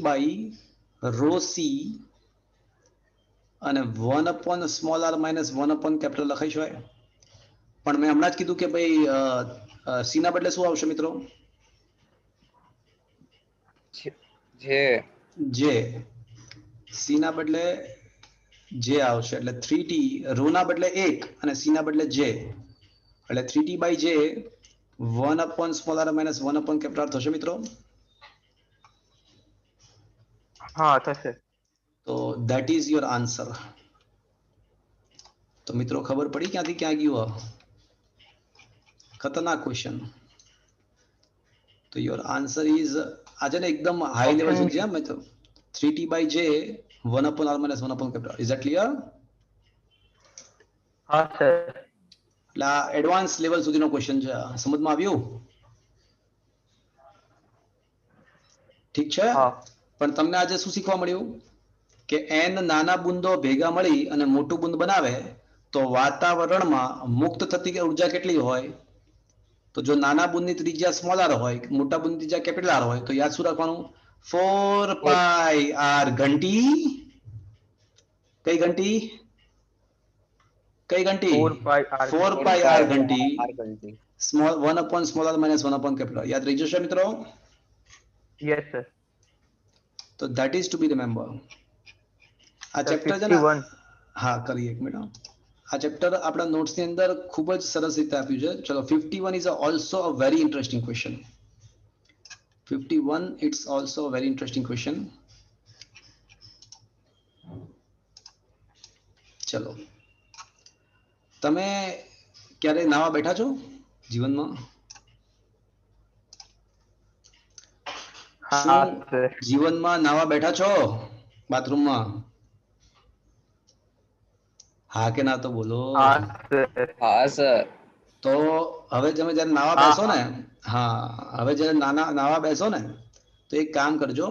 બાય રો સી અને 1 upon small R minus 1 upon capital લખાઈ શકાય. પણ મેં હમણાં જ કીધું કે ભાઈ સી ના બદલે શું આવશે મિત્રો? જે જે. સી ના બદલે જે આવશે એટલે 3t રો ના બદલે 1 અને સી ના બદલે જે એટલે 3t બાય જે 1 upon small R minus 1 upon capital થશે મિત્રો. હા થશે. તો that is your answer. તો મિત્રો ખબર પડી ક્યાંથી ક્યાં ગયું? ખતરનાક ક્વેશ્ચન. તો યોર આન્સર ઇઝ આજે ને એકદમ હાઈ લેવલ સુધી છે મિત્રો. 3t બાય જે 1 upon r minus 1 upon capital. Is that clear? હા સર. એટલે આ એડવાન્સ લેવલ સુધીનો ક્વેશ્ચન છે. સમજમાં આવ્યું? ઠીક છે. હા પણ તમને આજે શું શીખવા મળ્યું કે n નાના બુંદો ભેગા મળી અને મોટું બુંદ બનાવે તો વાતાવરણમાં મુક્ત થતી ઉર્જા કેટલી હોય? તો જો નાના બુંદની ત્રિજ્યા સ્મોલ આર હોય, મોટા બુંદની ત્રિજ્યા કેપિટલ આર હોય તો યાદ શું રાખવાનું? 4 પાઈ આર ઘંટી. કઈ ઘંટી? કઈ ઘંટી? 4 પાઈ આર ઘંટી small 1 upon small R minus 1 upon capital. યાદ રહી જશે મિત્રો? Yes sir. તો that is to be remember. આ ચેપ્ટર છે ને? 51 હા કરીએ એક મિનિટ. આ ચેપ્ટર આપણા નોટ્સ ની અંદર ખૂબ જ સરસ રીતે આપ્યું છે. ચલો 51 is also a very interesting question. 51 it's also a very interesting question. ચલો તમે ક્યારે નાવા બેઠા છો જીવનમાં? હા શું સર. જીવનમાં નાવા બેઠા છો બાથરૂમમાં? હા કે ના તો બોલો. હા સર. હા સર. તો હવે તમે જયારે નાવા હા બેસો ને, હા હવે જયારે નાવા બેસો ને તો એક કામ કરજો,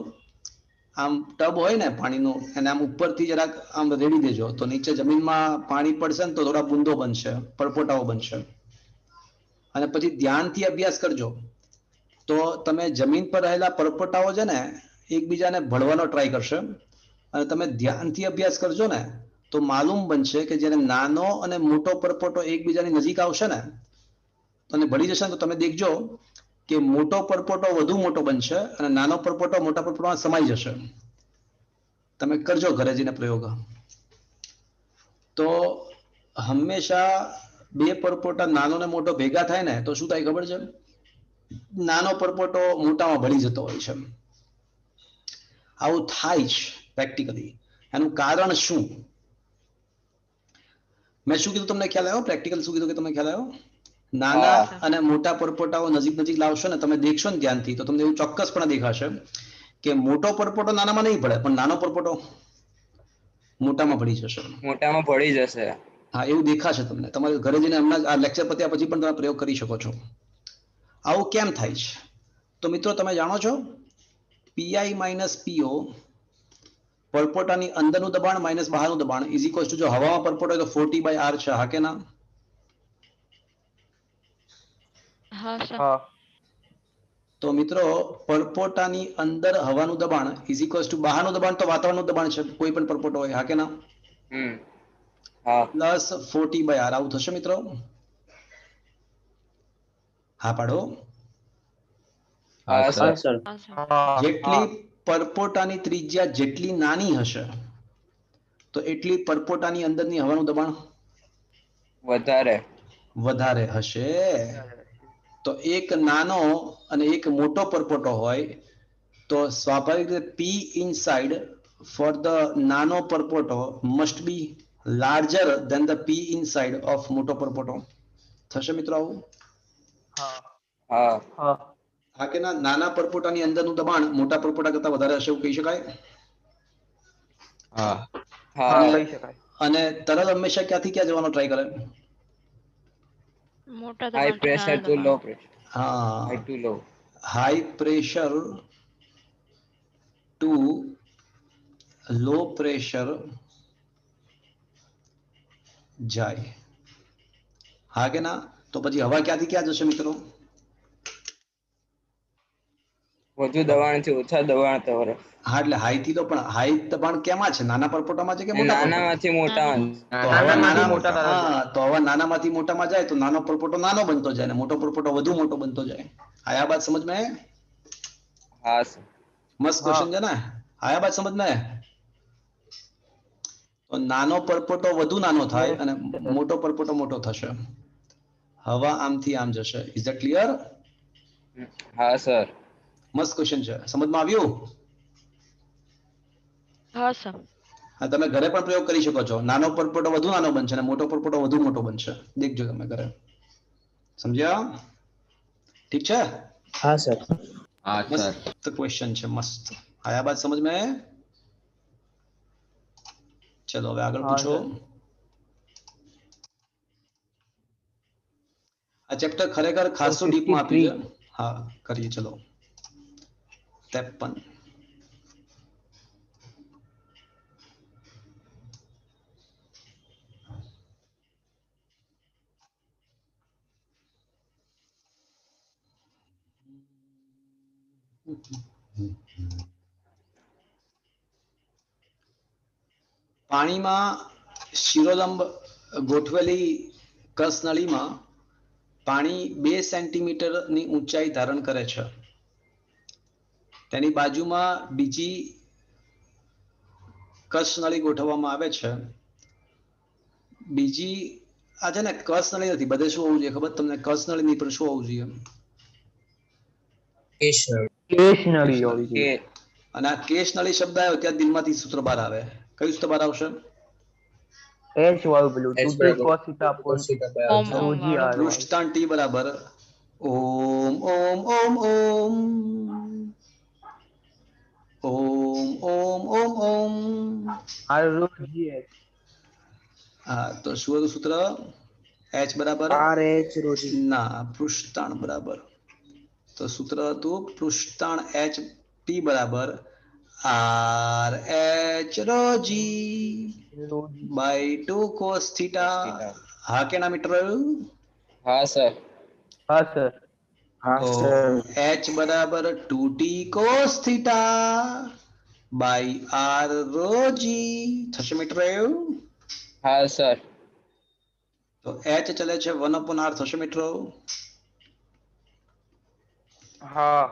આમ ટબ હોય ને પાણીનું એને આમ ઉપરથી જરાક આમ રેડી દેજો તો નીચે જમીનમાં પાણી પડશે ને તો થોડા બૂંદો બનશે, પરપોટાઓ બનશે. અને પછી ધ્યાનથી અભ્યાસ કરજો તો તમે જમીન પર રહેલા પરપોટાઓ છે ને એકબીજાને ભળવાનો ટ્રાય કરશે. અને તમે ધ્યાનથી અભ્યાસ કરજો ને તો માલુમ બનશે કે જ્યારે નાનો અને મોટો પરપોટો એકબીજાની નજીક આવશે ને તો ભળી જશે ને તો તમે દેખજો કે મોટો પરપોટો વધુ મોટો બનશે અને નાનો પરપોટો મોટા પરપોટામાં સમાઈ જશે. તમે કરજો ઘરે જઈને પ્રયોગ. તો હંમેશા બે પરપોટા નાનો ને મોટો ભેગા થાય ને તો શું થાય ખબર છે? નાનો પરપોટો મોટામાં ભળી જતો હોય છે. આવું થાય જ પ્રેક્ટિકલી. એનું કારણ શું? મેં શું કીધું તમને ખ્યાલ આવ્યો? પ્રેક્ટિકલ શું કીધું કે તમને ખ્યાલ આવ્યો? નાના હા. અને મોટા પરપોટાઓ નજીક નજીક લાવશો ને, તમે દેખશો ને ધ્યાનથી તો તમને એવું ચોક્કસપણે દેખાશે કે મોટો પરપોટો નાનામાં નહીં પડે, પણ નાનો પરપોટો મોટામાં પડી જશે. મોટામાં પડી જશે. હા, એવું દેખાશે તમને. તમારે ઘરે જઈને હમણાં આ લેક્ચર પત્યા પછી પણ તમે પ્રયોગ કરી શકો છો. આવું કેમ થાય છે? તો મિત્રો તમે જાણો છો પીઆઈ માઇનસ પીઓ, પરપોટાની અંદરનું દબાણ માઇનસ બહારનું દબાણ ઇઝ ઇક્વલ ટુ, જો હવામાં પરપોટો હોય તો 40/r છે, હા કે ના? હા સર. હા. તો મિત્રો પરપોટાની અંદર હવાનું દબાણ ઇઝ ઇક્વલ ટુ બહારનું દબાણ તો વાતાવરણનું દબાણ છે, કોઈ પણ પરપોટો હોય, હા કે ના? હા. પ્લસ 40/r આવું થશે મિત્રો? હા પાડો. હા હા સર. સર. હા સર. હા. જેટલી પરપોટાની ત્રિજ્યા જેટલી નાની હશે તો એટલી પરપોટાની અંદરની હવાનું દબાણ વધારે. વધારે હશે. તો એક નાનો અને એક મોટો પરપોટો હોય તો સ્વાભાવિક રીતે પી ઇનસાઇડ ફોર ધ નાનો પરપોટો must be larger than the P inside of મોટો પરપોટો. થશે મિત્રો આવું? હા. હા. હા. હા કે ના? નાના પરપોટાની અંદરનું દબાણ મોટા પરપોટા કરતા વધારે હશે એવું કહી શકાય? હા. હા, હા. કહી શકાય. અને તરલ હંમેશા ક્યાંથી ક્યાં જવાનો ટ્રાય કરે? મોટા હાઈ દબાણથી પ્રેશર નાના ટુ લો દબાણ. પ્રેશર. હા, હાઈ ટુ લો. High pressure two low pressure જાય, હા કે ના? તો પછી હવા ક્યાંથી ક્યાં જશે મિત્રો? વધુ દબાણથી ઓછા દબાણ તરફ. હા, એટલે હાઈ થી તો, પણ હાઈ દબાણ કેમાં છે? નાના પરપોટામાં છે કે મોટા પરપોટામાં? નાનામાંથી મોટામાં. તો હવા નાનામાંથી નાના, મોટા તરફ જાય. હા, તો હવા નાનામાંથી મોટામાં જાય તો નાનો પરપોટો નાનો બનતો જાય ને મોટો પરપોટો વધુ મોટો બનતો જાય. આયા બાત સમજ में? હા સર. મસ્ત હા. ક્વેશ્ચન છે ને? આયા બાત સમજ में? તો નાનો પરપોટો વધુ નાનો થાય Yes, અને sir. મોટો પરપોટો મોટો થશે. હવા આમથી આમ જશે. Is that clear? હા સર. મસ્ત ક્વેશ્ચન છે. સમજમાં આવ્યું? હા સર. હા, તમે ઘરે પણ પ્રયોગ કરી શકો છો. નાનો પરપોટો વધુ નાનો બનશે અને મોટો પરપોટો વધુ મોટો બનશે. દેખજો તમે ઘરે. સમજ્યા? ઠીક છે? હા સર. હા સર. મસ્ત ક્વેશ્ચન છે, મસ્ત. આયા બાત સમજ में? ચલો હવે આગળ હા, પૂછો. સર. આ ચેપ્ટર ખરેખર ખાસું ડીપમાં આપ્યું 53. છે. હા, કરીએ ચલો. 53. પાણીમાં શિરોલંબ ગોઠવેલી કસનળીમાં પાણી 2 સેન્ટીમીટરની ઊંચાઈ ધારણ કરે છે. તેની બાજુમાં બીજી કસનળી ગોઠવવામાં આવે છે. બીજી આ છે ને કસનળી નથી, બધે શું હોવું જોઈએ ખબર તમને? કસનળી નહીં પણ શું હોવું જોઈએ? સ્ટેશનરી હોવી કે જોઈએ. અને આ કેશનળી શબ્દ આવ્યો ત્યાં દિલમાંથી સૂત્ર બહાર આવે. કયું સૂત્ર બહાર આવશે? H વાળું પેલું 2t cos theta upon ઓમ જો ઓમ rho g વાળું. r વાળું. પૃષ્ઠતાણ ટી બરાબર ઓમ ઓમ ઓમ ઓમ ઓમ ઓમ ઓમ ઓમ. R rho g h. હા, તો શું હતું સૂત્ર? એચ બરાબર ના, પૃષ્ઠતાણ બરાબર. તો સૂત્ર હતું પૃષ્ઠતાણ એચ ટી બરાબર r h rho g Rho g. By 2 cos theta. હા કે ના મિત્રો? હા સર. હા, સર. તો એચ બરાબર 2t cos theta by R rho G થશે મિત્રો એવું? હા સર. તો એચ ચલે છે 1/r થશે મિત્રો? હા.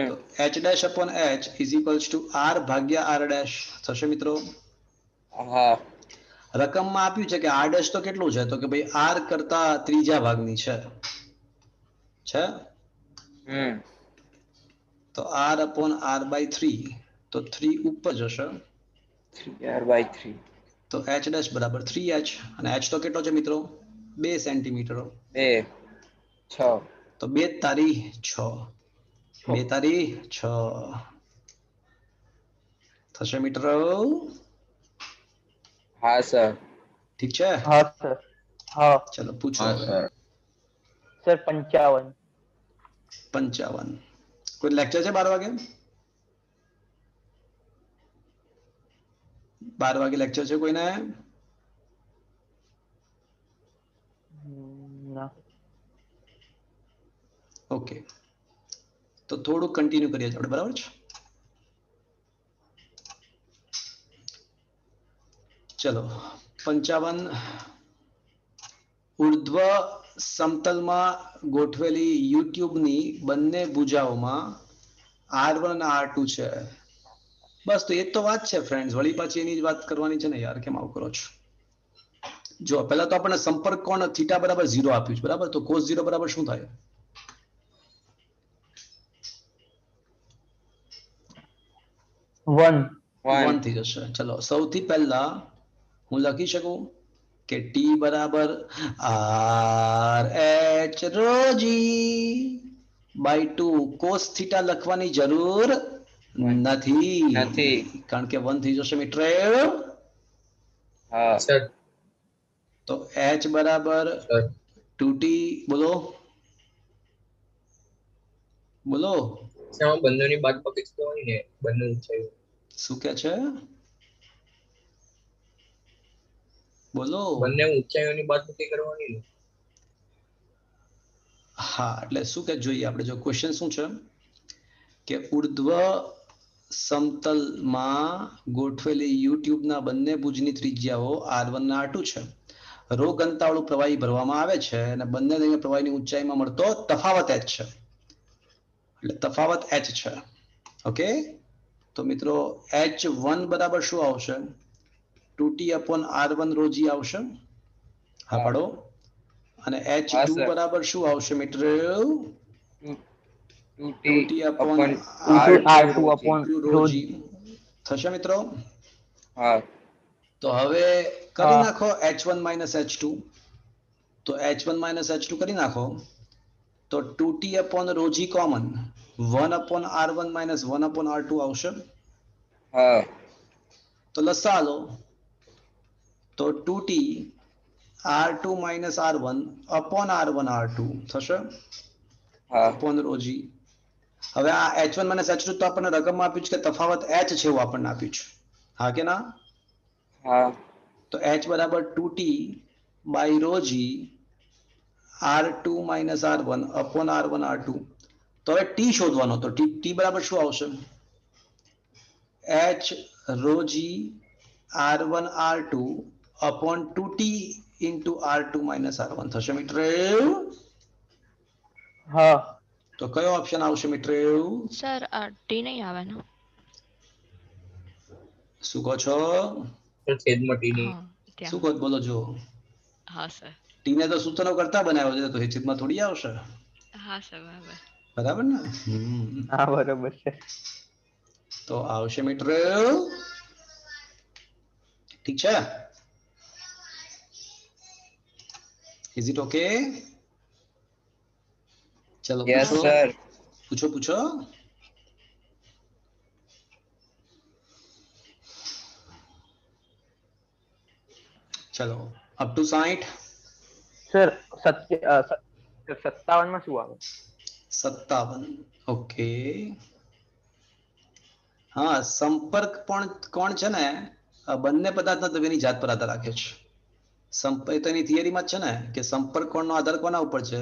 તો h dash upon h is equals to r ભાગ્યા આર ડેશ થશે મિત્રો? હા. રકમમાં આપ્યું છે કે આર ડેશ તો કેટલું છે? તો કે ભાઈ આર કરતા ત્રીજા ભાગની છે. તો આર અપોન આર બાય 3, તો 3 ઉપર જશે. 3r/3. તો h ડેશ બરાબર 3h અને h તો કેટલો છે મિત્રો 2 સેન્ટીમીટર 2 6 તો 2 તારી 6 2 તારી 6 થશે મિત્રો હા સર ઠીક છે हाँ सर हाँ ચલો પૂછો हाँ હવે सर सर 55 55 કોઈ લેક્ચર છે 12 વાગે 12 વાગે લેક્ચર છે કોઈને ना ઓકે તો થોડું કન્ટિન્યુ કરીએ આપણે બરાબર છે ચલો 55 ઉર્ધ્વ સમતલમાં ગોઠવેલી યુટ્યુબની બંને ભુજાઓમાં R1 અને R2 છે બસ તો એ જ તો વાત છે ફ્રેન્ડ્સ વળી પાછી એની જ વાત કરવાની છે ને યાર કેમ આવું કરો છો જો પહેલા તો આપણને સંપર્ક કોણ થીટા બરાબર 0 આપ્યું છે બરાબર તો cos 0 બરાબર શું થાય 1 1 1 થઈ જશે ચલો સૌથી પહેલા હું લખી શકું કે t બરાબર r h rho g by 2 cos theta લખવાની જરૂર નથી નથી. કારણ કે 1 થઈ જશે મિત્ર હા સર તો h બરાબર સર 2t બોલો બોલો આમાં બંનેની બાદબાકી જ કરવાની ને બંને ઊંચાઈઓ શું કે છે બોલો બંને ઊંચાઈઓની બાદબાકી કરવાની ને હા એટલે શું કે જોઈએ આપણે જો ક્વેશ્ચન શું છે કે ઉર્ધ્વ સમતલમાં ગોઠવેલી યુટ્યુબના બંને ભુજની ત્રિજ્યાઓ R1 અને R2 છે રો ઘનતાવાળું પ્રવાહી ભરવામાં આવે છે અને બંને લઈને પ્રવાહીની ઊંચાઈમાં મળતો તફાવત h છે એટલે તફાવત h છે ઓકે તો મિત્રો h1 બરાબર શું આવશે 2t upon r1 રોજી આવશે હા પાડો અને હા, h2 સર. બરાબર શું આવશે મિત્ર 2t 2t upon upon into r2 R2 રોજી. upon રોજી થશે મિત્રો હા તો હવે કરી હા. નાખો h1 h2 તો h1 h2 કરી નાખો તો 2t upon રોજી common 1 upon r1 1 upon r2 આવશે હા તો લસા લો તો 2t r2 r1 upon r1 r2 થશે હા upon રોજી હવે આ h1 h2 તો આપણને રકમમાં આપ્યું છે કે તફાવત h છે એવું આપણને આપ્યું છે હા કે ના હા તો h બરાબર 2t બાય રોજી r2 r1 upon r1 r2 તો હવે t શોધવાનો તો t બરાબર શું આવશે h રોજી r1 r2 upon 2t into r2 r1 થશે મિત્ર हाँ તો કયો ઓપ્શન આવશે મિત્ર સર ટી નહીં આવે ને શું કહો છો સર છેદમાં ટીની હા શું ત્યાં કહો બોલો જો હા સર ટીને તો સૂત્રનો કરતા બનાવ્યો છે તો હિચકમાં થોડી આવશે હા સર બરાબર બરાબર ને हाँ बराबर છે તો આવશે મિત્ર ઠીક છે ઇઝ ઇટ ઓકે ચલો યસ પૂછો સર પૂછો પૂછો ચલો અપ ટુ 60 સર 57 માં શું આવે 57 ઓકે હા સંપર્ક પણ કોણ છે ને આ બંને પદાર્થના દ્રવ્યની જાત પર આધાર રાખે છે સંપર્ક તો એની થિયરીમાં જ છે ને કે સંપર્ક કોણનો આધાર કોના ઉપર છે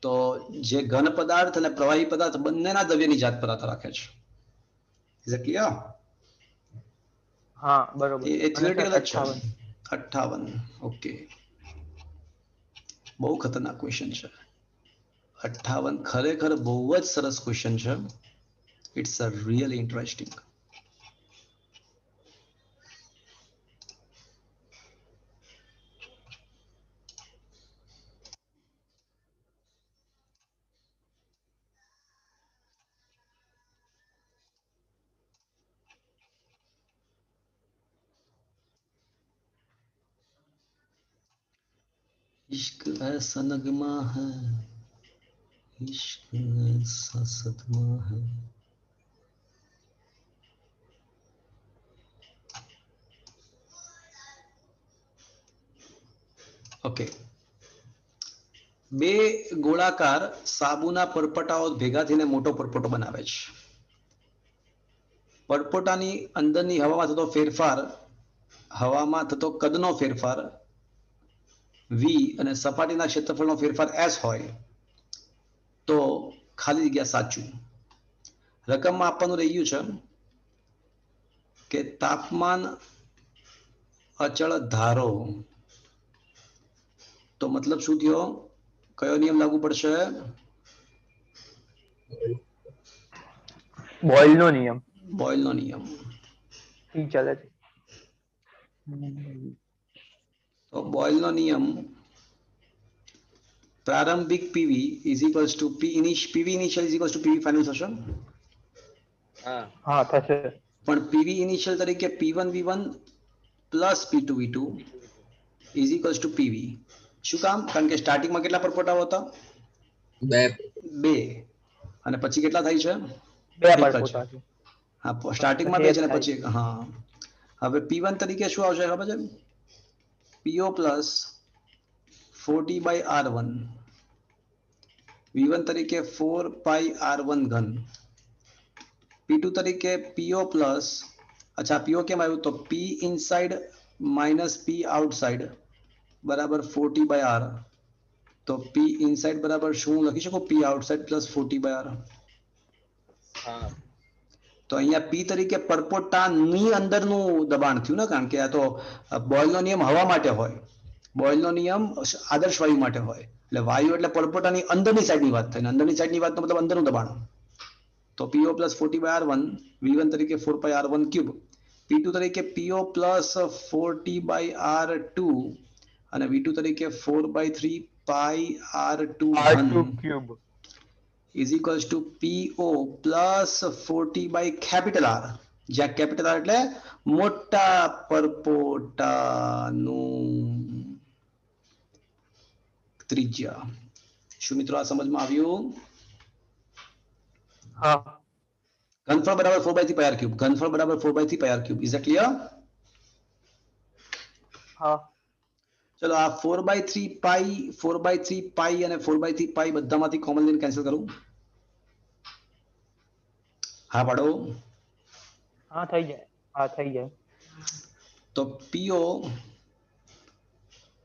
તો જે ઘન પદાર્થ અને પ્રવાહી પદાર્થ બંનેના દ્રવ્યની જાત પર આધાર રાખે છે ઇઝ ઇટ ક્લિયર હા બરોબર એ અને સર થિયોરેટિકલ જ છે 58 58 ઓકે બહુ ખતરનાક ક્વેશ્ચન છે 58 ખરેખર બહુ જ સરસ ક્વેશ્ચન છે ઇટ્સ અ રિયલી ઇન્ટરેસ્ટિંગ इश्क ऐसा नगमा है, इश्क ऐसा सदमा है. ઓકે, બે ગોળાકાર સાબુના પરપોટાઓ ભેગા થઈને મોટો પરપોટો બનાવે છે. પરપોટાની અંદરની હવામાં થતો ફેરફાર, હવામાં થતો કદનો ફેરફાર v અને સપાટીના ક્ષેત્રફળનો ફેરફાર s હોય તો ખાલી જગ્યા સાચું. રકમમાં આપવાનું રહ્યું છે કે તાપમાન અચળ ધારો, તો મતલબ શું થયો? કયો નિયમ લાગુ પડશે? બોયલનો નિયમ. બોયલનો નિયમ. ઠીક ચાલે છે. તો બોયલનો નિયમ, પ્રારંભિક PV is equals two PV initial is equals two PV final થશે. હા થશે. પણ પીવી ઇનિશિયલ તરીકે P1 V1 plus P2 V2 is equals two PV. શું કામ? કારણ કે સ્ટાર્ટિંગમાં કેટલા પરપોટાઓ હતા? 2. અને પછી કેટલા થાય છે? 2 એક જ. પરપોટા છે. હા, સ્ટાર્ટિંગમાં 2 છે અને પછી હા. હવે P1 તરીકે શું આવશે ખબર છે? PO પ્લસ 40/R1, V1 તરીકે 4πR1 ઘન, P2 તરીકે PO પ્લસ, અચ્છા PO કેમ આવ્યું? તો P inside minus P outside બરાબર 40/R. તો P ઇનસાઇડ બરાબર શું લખી શકો? P outside plus 40/R. તો અહીંયા P તરીકે પરપોટાની અંદરનું દબાણ થયું ને, કારણ કે આ તો બોયલનો નિયમ હવા માટે હોય, બોયલનો નિયમ આદર્શ વાયુ માટે હોય. એટલે વાયુ એટલે પરપોટાની અંદરની સાઈડની વાત થાય, અંદરની સાઈડની વાતનો મતલબ અંદરનું દબાણ. તો PO પ્લસ 40/R1, V1 તરીકે 4πR1 ક્યુબ, P2 તરીકે PO પ્લસ 40/R2 અને V2 તરીકે 4/3πR2 ઘન cube is equals to PO plus 40/R, જ્યાં કેપિટલ R એટલે મોટા પરપોટાનું ત્રિજ્યા. શું મિત્રો આ સમજમાં આવ્યું? હા. ઘનફળ બરાબર 4/3πR ક્યુબ, ઘનફળ બરાબર 4/3πR cube. Is it clear? હા. ચલો આ 4/3π અને 4/3π બધામાંથી કોમન લઈને કેન્સલ કરું. હા પાડો. હા થઈ જાય. હા થઈ જાય. તો PO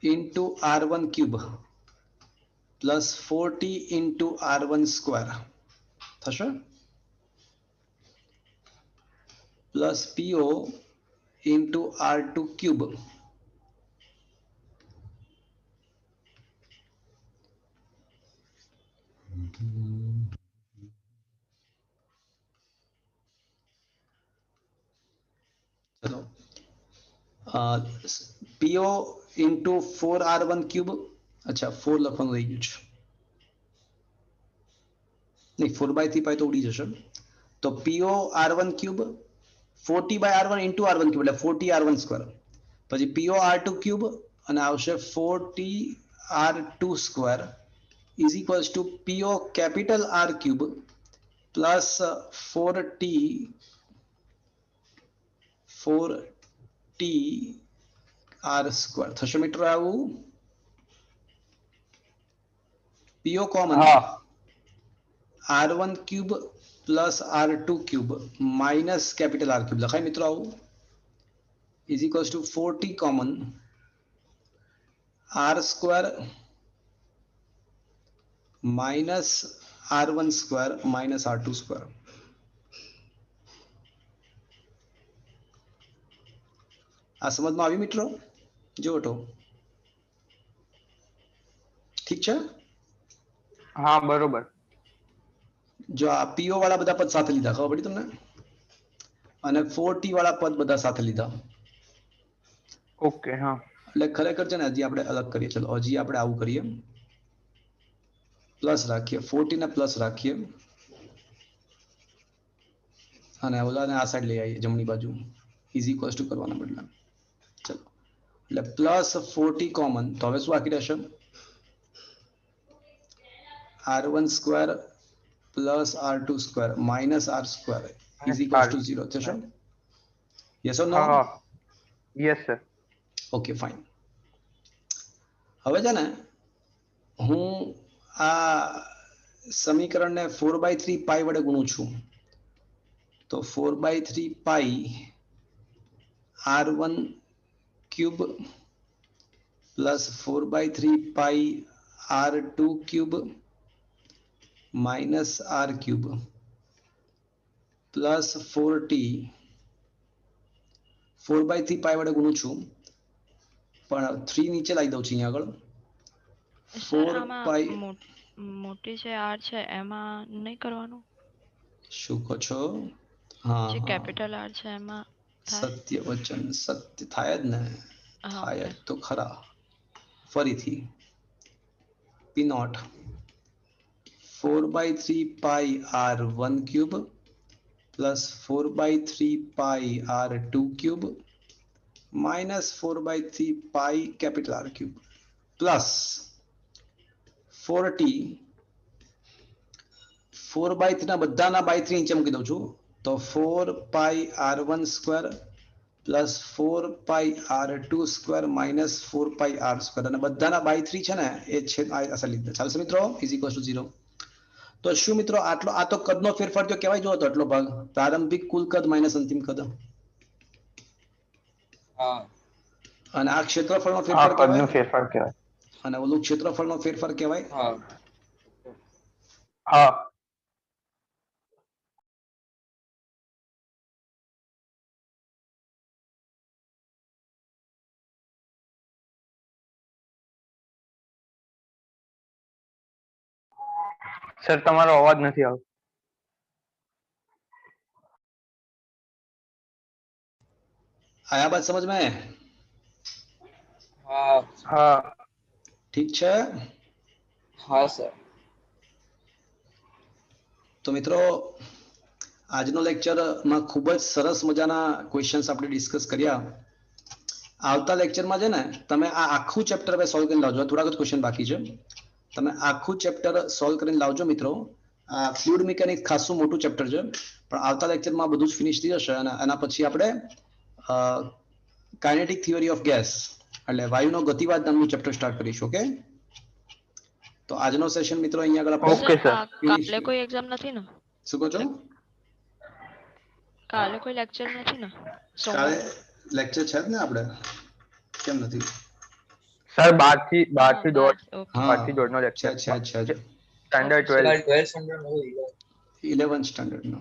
into R1 cube plus 40 into R1 square થશે, plus PO into R2 cube ચલો PO into 4R1 ક્યુબ. અચ્છા 4 લખવાનું રહી ગયું છે, નહીં 4/3π તો ઉડી જશે. તો PO R1 cube 40/R1 into R1 cube એટલે 40R1 સ્ક્વેર, પછી PO R2 ક્યુબ અને આવશે 40R2 square is equals two PO capital R cube plus 4TR square થશે મિત્રો. આવું PO common, R1 cube plus R2 cube minus capital R cube લખાય મિત્રો. આવું is equals two 4T common R square minus R1 square minus R2 square. આ સમજમાં આવ્યું મિત્રો? જો તો ઠીક છે. હા બરોબર. જો આ PO વાળા બધા પદ સાથે લીધા, ખબર પડી તમને? અને 4T વાળા પદ બધા સાથે લીધા. ઓકે. હા એટલે ખરેખર છે ને હજી આપણે અલગ કરીએ. ચલો હજી આપણે આવું કરીએ, પ્લસ રાખીએ, 4T ને પ્લસ રાખીએ અને ઓલાને આ સાઈડ લઈ આવીએ જમણી બાજુ, ઇઝ ઇક્વલ્સ ટુ કરવાના બદલે. ચલો એટલે પ્લસ 4T કોમન, તો હવે શું બાકી રહેશે? r1 square plus r2 square minus r square is equals to 0 થશે? Yes or no? Yes sir. Okay fine. હવે છે ને હું આ સમીકરણને 4/3 પાઈ વડે ગુણું છું, તો 4/3 pi r1 cube plus 4/3 pi r2 cube minus r cube plus 4t 4/3 પાઈ વડે ગુણું છું, પણ 3 નીચે લાવી દઉં છું અહીંયા આગળ. સર 4 આમાં પાઈ મોટી જે આર છે એમાં નહીં કરવાનું, શું કહો છો? હા જે હા, કેપિટલ આર છે એમાં થાય? સત્ય વચન સત્ય થાય જ ને, હા થાય ઓકે. જ તો ખરા. ફરીથી P naught 4/3 pi r1 cube plus 4/3 pi r2 cube minus 4/3 pi capital R cube plus 4t 4/3 ના બધાના બાય 3 નીચે મૂકી દઉં છું, તો 4 પાઈ r1 સ્ક્વેર પ્લસ 4 પાઈ r2 સ્ક્વેર માઇનસ 4 પાઈ r સ્ક્વેર, અને બધાના બાય 3 છે ને એ છે અસર લીધે. ચાલશે મિત્રો? Is equal to 0. તો શું મિત્રો આટલો આ તો કદનો ફેરફાર જો કહેવાય, જો તો આટલો ભાગ પ્રારંભિક કુલ કદ માઇનસ અંતિમ કદ, હા અને આ ક્ષેત્રફળનો આ ફેરફાર કદનો કહેવાય, ફેરફાર કહેવાય. અને ઓલું ક્ષેત્રફળનો ફેરફાર કહેવાય. હા હા. સર તમારો અવાજ નથી આવતો. आया बात समझ में? હા હા. ठीक છે. હા સર. તો મિત્રો આજનો લેક્ચરમાં ખૂબ જ સરસ મજાના ક્વેશ્ચન્સ આપણે ડિસ્કસ કર્યા. આવતા લેક્ચરમાં છે ને તમે આ આખું ચેપ્ટર હવે સોલ્વ કરીને લાવજો. થોડાક જ ક્વેશ્ચન બાકી છે, તમે આખું ચેપ્ટર સોલ્વ કરીને લાવજો મિત્રો. આ ફ્લુઇડ મિકેનિક્સ ખાસું મોટું ચેપ્ટર છે, પણ આવતા લેક્ચરમાં બધું જ ફિનિશ થઈ જશે, અને એના પછી આપણે કાઇનેટિક થિયરી ઓફ ગેસ એટલે વાયુનો ગતિવાદ નામનું ચેપ્ટર સ્ટાર્ટ કરીશું. ઓકે, તો આજનો સેશન મિત્રો અહીંયા આગળ આપણે ઓકે સર. કાલે કોઈ એક્ઝામ નથી ને? શું કહો છો? કાલે કોઈ લેક્ચર નથી ને? કાલે સોમવારે લેક્ચર છે જ ને આપણે, કેમ નથી? સર 12 થી હા 1:30 ઓકે. 12 થી 1:30 નો છે લેક્ચર. છે છે સ્ટાન્ડર્ડ 12. 12 સ્ટાન્ડર્ડ નો હોય 11th સ્ટાન્ડર્ડ નો.